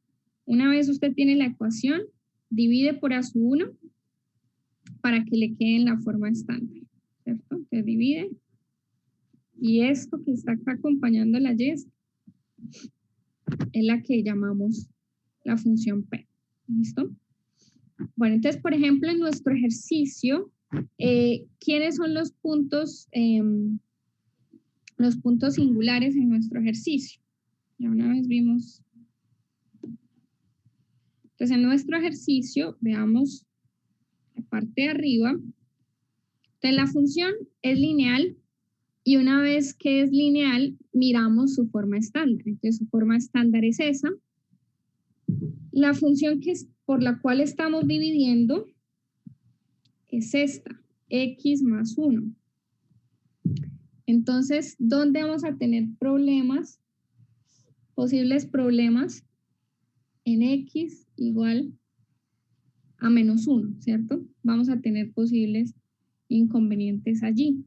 una vez usted tiene la ecuación, divide por A sub 1 para que le quede en la forma estándar. ¿Cierto? Entonces divide. Y esto que está acá acompañando la Y es la que llamamos la función P. ¿Listo? Bueno, entonces, por ejemplo, en nuestro ejercicio, ¿quiénes son los puntos singulares en nuestro ejercicio? Ya una vez vimos. Entonces, en nuestro ejercicio, veamos la parte de arriba. Entonces, la función es lineal y una vez que es lineal, miramos su forma estándar. Entonces, su forma estándar es esa. La función por la cual estamos dividiendo es esta, x más 1. Entonces, ¿dónde vamos a tener problemas? Posibles problemas en x igual a menos 1, ¿cierto? Vamos a tener posibles inconvenientes allí.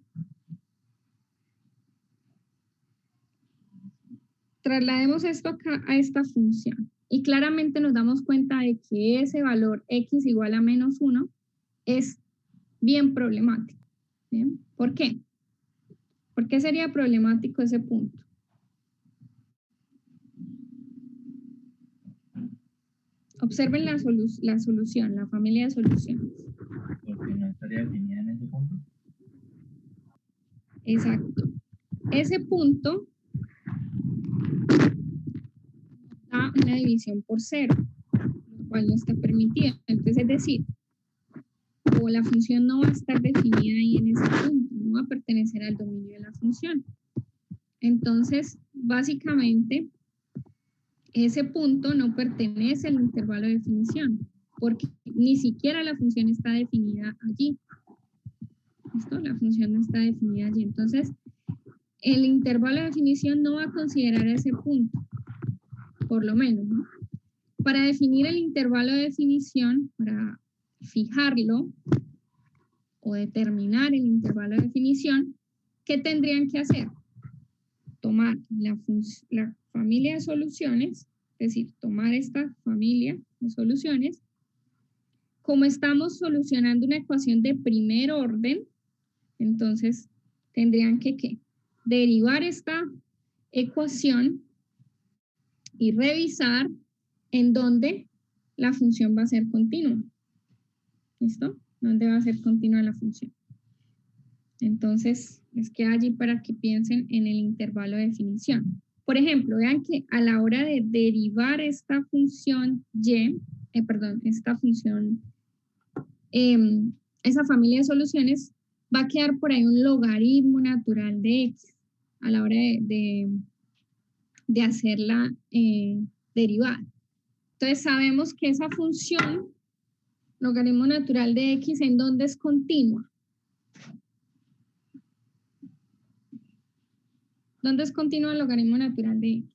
Traslademos esto acá a esta función. Y claramente nos damos cuenta de que ese valor x igual a menos 1 es bien problemático. ¿Bien? ¿Por qué? ¿Por qué sería problemático ese punto? Observen la solución, la familia de soluciones. Porque no estaría definida en ese punto. Exacto. Ese punto da una división por 0, lo cual no está permitido. Entonces, es decir, o la función no va a estar definida ahí en ese punto, no va a pertenecer al dominio de la función. Entonces, básicamente, ese punto no pertenece al intervalo de definición, porque ni siquiera la función está definida allí. ¿Listo? La función no está definida allí. Entonces, el intervalo de definición no va a considerar ese punto, por lo menos, ¿no? Para definir el intervalo de definición, para fijarlo o determinar el intervalo de definición, ¿qué tendrían que hacer? Tomar la familia de soluciones, es decir, tomar esta familia de soluciones. Como estamos solucionando una ecuación de primer orden, entonces tendrían que ¿qué? Derivar esta ecuación y revisar en dónde la función va a ser continua. ¿Listo? ¿Dónde va a ser continua la función? Entonces, les queda allí para que piensen en el intervalo de definición. Por ejemplo, vean que a la hora de derivar esta función esta función, esa familia de soluciones, va a quedar por ahí un logaritmo natural de x a la hora de hacer la derivada. Entonces, sabemos que esa función logaritmo natural de X, ¿en dónde es continua? ¿Dónde es continua el logaritmo natural de X?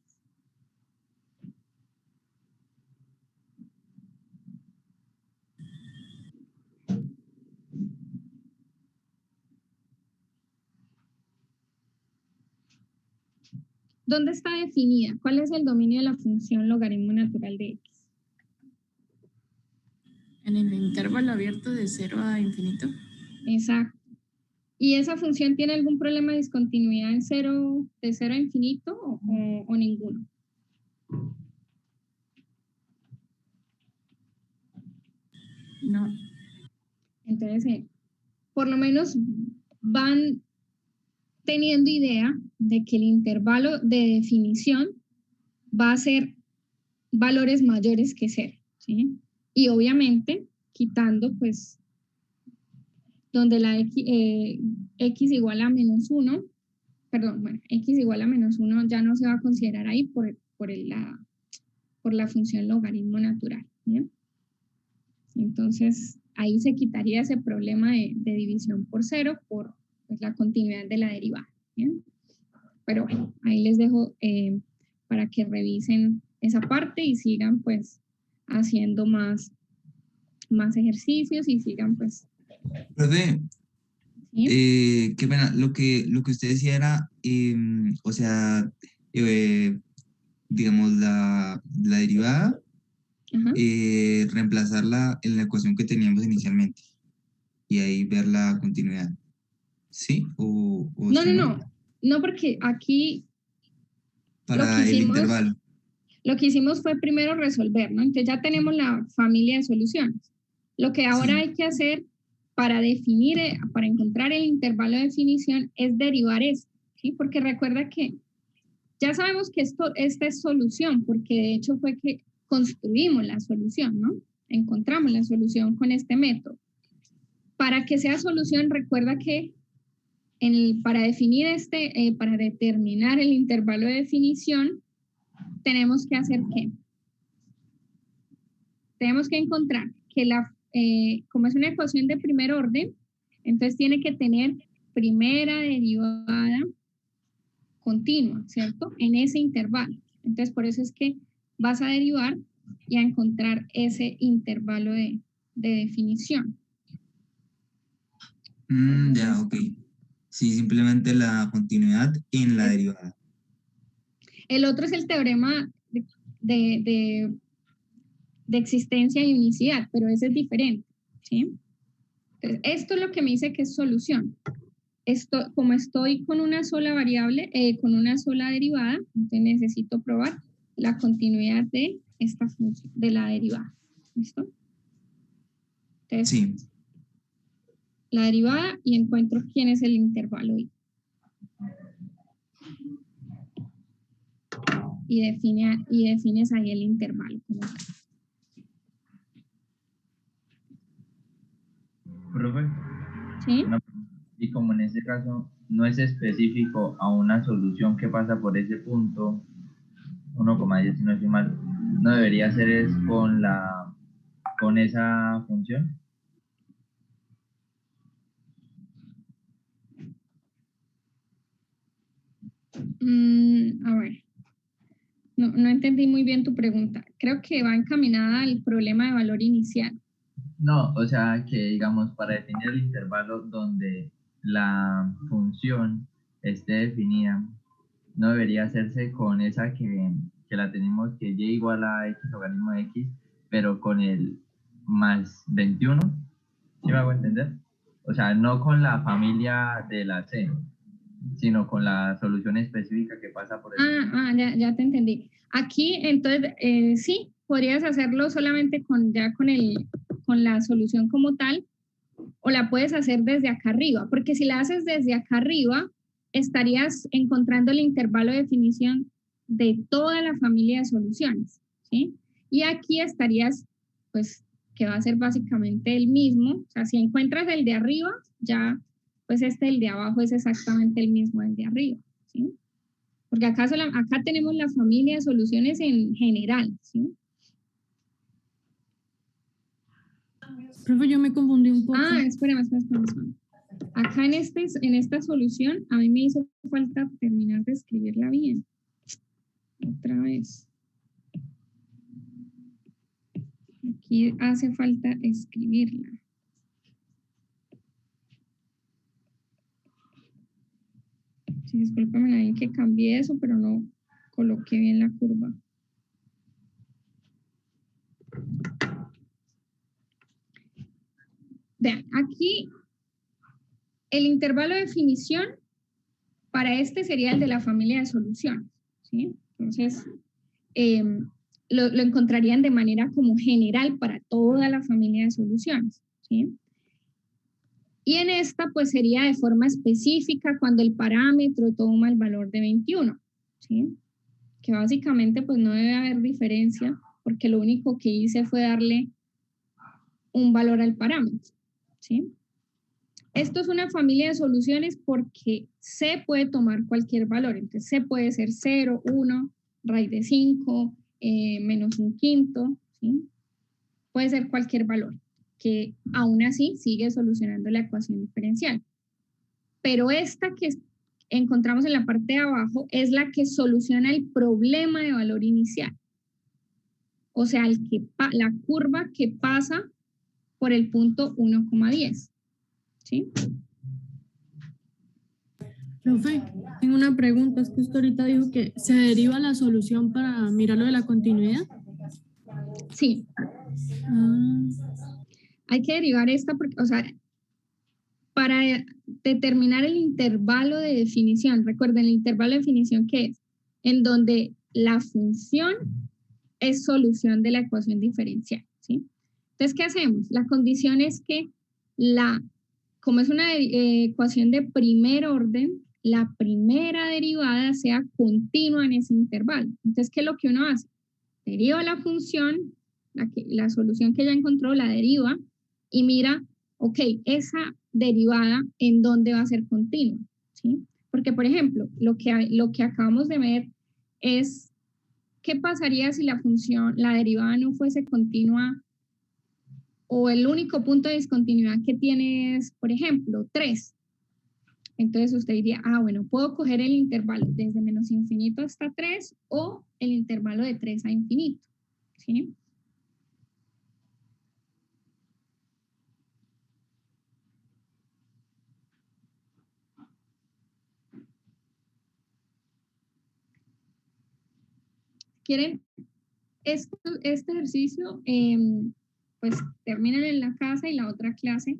¿Dónde está definida? ¿Cuál es el dominio de la función logaritmo natural de X? En el intervalo abierto de 0 a infinito. Exacto. ¿Y esa función tiene algún problema de discontinuidad en de 0 a infinito o ninguno? No. Entonces, por lo menos van teniendo idea de que el intervalo de definición va a ser valores mayores que 0, ¿sí? Y obviamente, quitando, pues, donde la x igual a menos 1, perdón, bueno, x igual a menos 1 ya no se va a considerar ahí por la función logaritmo natural, ¿bien? Entonces, ahí se quitaría ese problema de división por 0 por pues, la continuidad de la derivada, ¿bien? Pero bueno, ahí les dejo para que revisen esa parte y sigan pues haciendo más ejercicios y sigan pues... Profe, ¿sí? qué pena, lo que usted decía era, o sea, digamos, la derivada, Ajá. reemplazarla en la ecuación que teníamos inicialmente y ahí ver la continuidad. ¿Sí? ¿O estoy mal? No, porque aquí Para el intervalo. lo que hicimos fue primero resolver, ¿no? Entonces ya tenemos la familia de soluciones. Lo que ahora Sí. hay que hacer para definir, para encontrar el intervalo de definición es derivar esto, ¿sí? Porque recuerda que ya sabemos que esta es solución, porque de hecho fue que construimos la solución, ¿no? Encontramos la solución con este método. Para que sea solución, recuerda que para definir para determinar el intervalo de definición, tenemos que hacer ¿qué? Tenemos que encontrar que como es una ecuación de primer orden, entonces tiene que tener primera derivada continua, ¿cierto? En ese intervalo. Entonces, por eso es que vas a derivar y a encontrar ese intervalo de definición. Ya, ok. Sí, simplemente la continuidad en la derivada. El otro es el teorema de existencia y unicidad, pero ese es diferente, ¿sí? Entonces, esto es lo que me dice que es solución. Como estoy con una sola variable, con una sola derivada, entonces necesito probar la continuidad de esta función, de la derivada. ¿Listo? Entonces, sí. La derivada y encuentro quién es el intervalo y defines ahí el intervalo como tal. Profe. ¿Sí? Y como en este caso no es específico a una solución que pasa por ese punto, 1,10 si no estoy mal, ¿no debería ser es con esa función? A ver, no entendí muy bien tu pregunta. Creo que va encaminada al problema de valor inicial. No, o sea que digamos para definir el intervalo donde la función esté definida, no debería hacerse con esa que la tenemos que y igual a x logaritmo de x, pero con el más 21, ¿sí me hago entender? O sea, no con la familia de la c, sino con la solución específica que pasa por el... Ya te entendí. Aquí, entonces, sí, podrías hacerlo solamente con la solución como tal, o la puedes hacer desde acá arriba, porque si la haces desde acá arriba, estarías encontrando el intervalo de definición de toda la familia de soluciones, ¿sí? Y aquí estarías, pues, que va a ser básicamente el mismo, o sea, si encuentras el de arriba, ya, pues el de abajo es exactamente el mismo del de arriba, ¿sí? Porque acá tenemos la familia de soluciones en general, ¿sí? Profe, yo me confundí un poco. Espérame. Acá en esta solución, a mí me hizo falta terminar de escribirla bien. Otra vez. Aquí hace falta escribirla. Sí, discúlpame ahí que cambié eso, pero no coloqué bien la curva. Vean, aquí el intervalo de definición para este sería el de la familia de soluciones, ¿sí? Entonces, lo encontrarían de manera como general para toda la familia de soluciones, ¿sí? Y en esta, pues sería de forma específica cuando el parámetro toma el valor de 21, ¿sí? Que básicamente, pues no debe haber diferencia, porque lo único que hice fue darle un valor al parámetro, ¿sí? Esto es una familia de soluciones porque C puede tomar cualquier valor. Entonces, C puede ser 0, 1, raíz de 5, menos un quinto, ¿sí? Puede ser cualquier valor, que aún así sigue solucionando la ecuación diferencial. Pero esta que encontramos en la parte de abajo es la que soluciona el problema de valor inicial. O sea, la curva que pasa por el punto 1,10. ¿Sí? Profe, tengo una pregunta. Es que usted ahorita dijo que se deriva la solución para mirar lo de la continuidad. Sí. Hay que derivar esta porque, o sea, para determinar el intervalo de definición, recuerden el intervalo de definición que es en donde la función es solución de la ecuación diferencial, ¿sí? Entonces, ¿qué hacemos? La condición es que como es una ecuación de primer orden, la primera derivada sea continua en ese intervalo. Entonces, ¿qué es lo que uno hace? Deriva la función, la solución que ya encontró, la deriva y mira, ok, esa derivada, ¿en dónde va a ser continua? ¿Sí? Porque, por ejemplo, lo que acabamos de ver es, ¿qué pasaría si la derivada no fuese continua o el único punto de discontinuidad que tiene es, por ejemplo, 3? Entonces usted diría, bueno, puedo coger el intervalo desde menos infinito hasta 3 o el intervalo de 3 a infinito, ¿sí? ¿Quieren este ejercicio? Pues terminan en la casa y la otra clase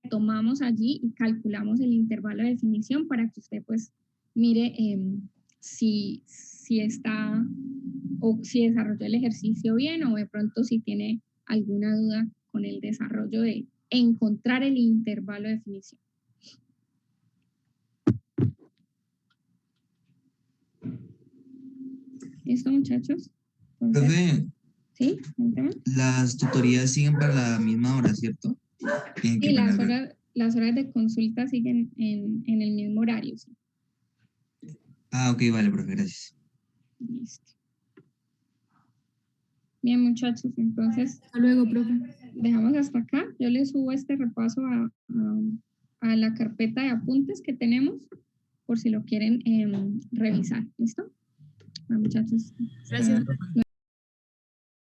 tomamos allí y calculamos el intervalo de definición para que usted pues mire si está o si desarrolló el ejercicio bien o de pronto si tiene alguna duda con el desarrollo de encontrar el intervalo de definición. ¿Listo, muchachos? Profe, ¿sí? Cuéntame. Las tutorías siguen para la misma hora, ¿cierto? Sí, las horas de consulta siguen en el mismo horario. ¿Sí? Ok, vale, profe, gracias. Listo. Bien, muchachos, entonces... Hasta luego, profe. Dejamos hasta acá. Yo les subo este repaso a la carpeta de apuntes que tenemos, por si lo quieren revisar. ¿Listo? Bueno, muchachos. Gracias.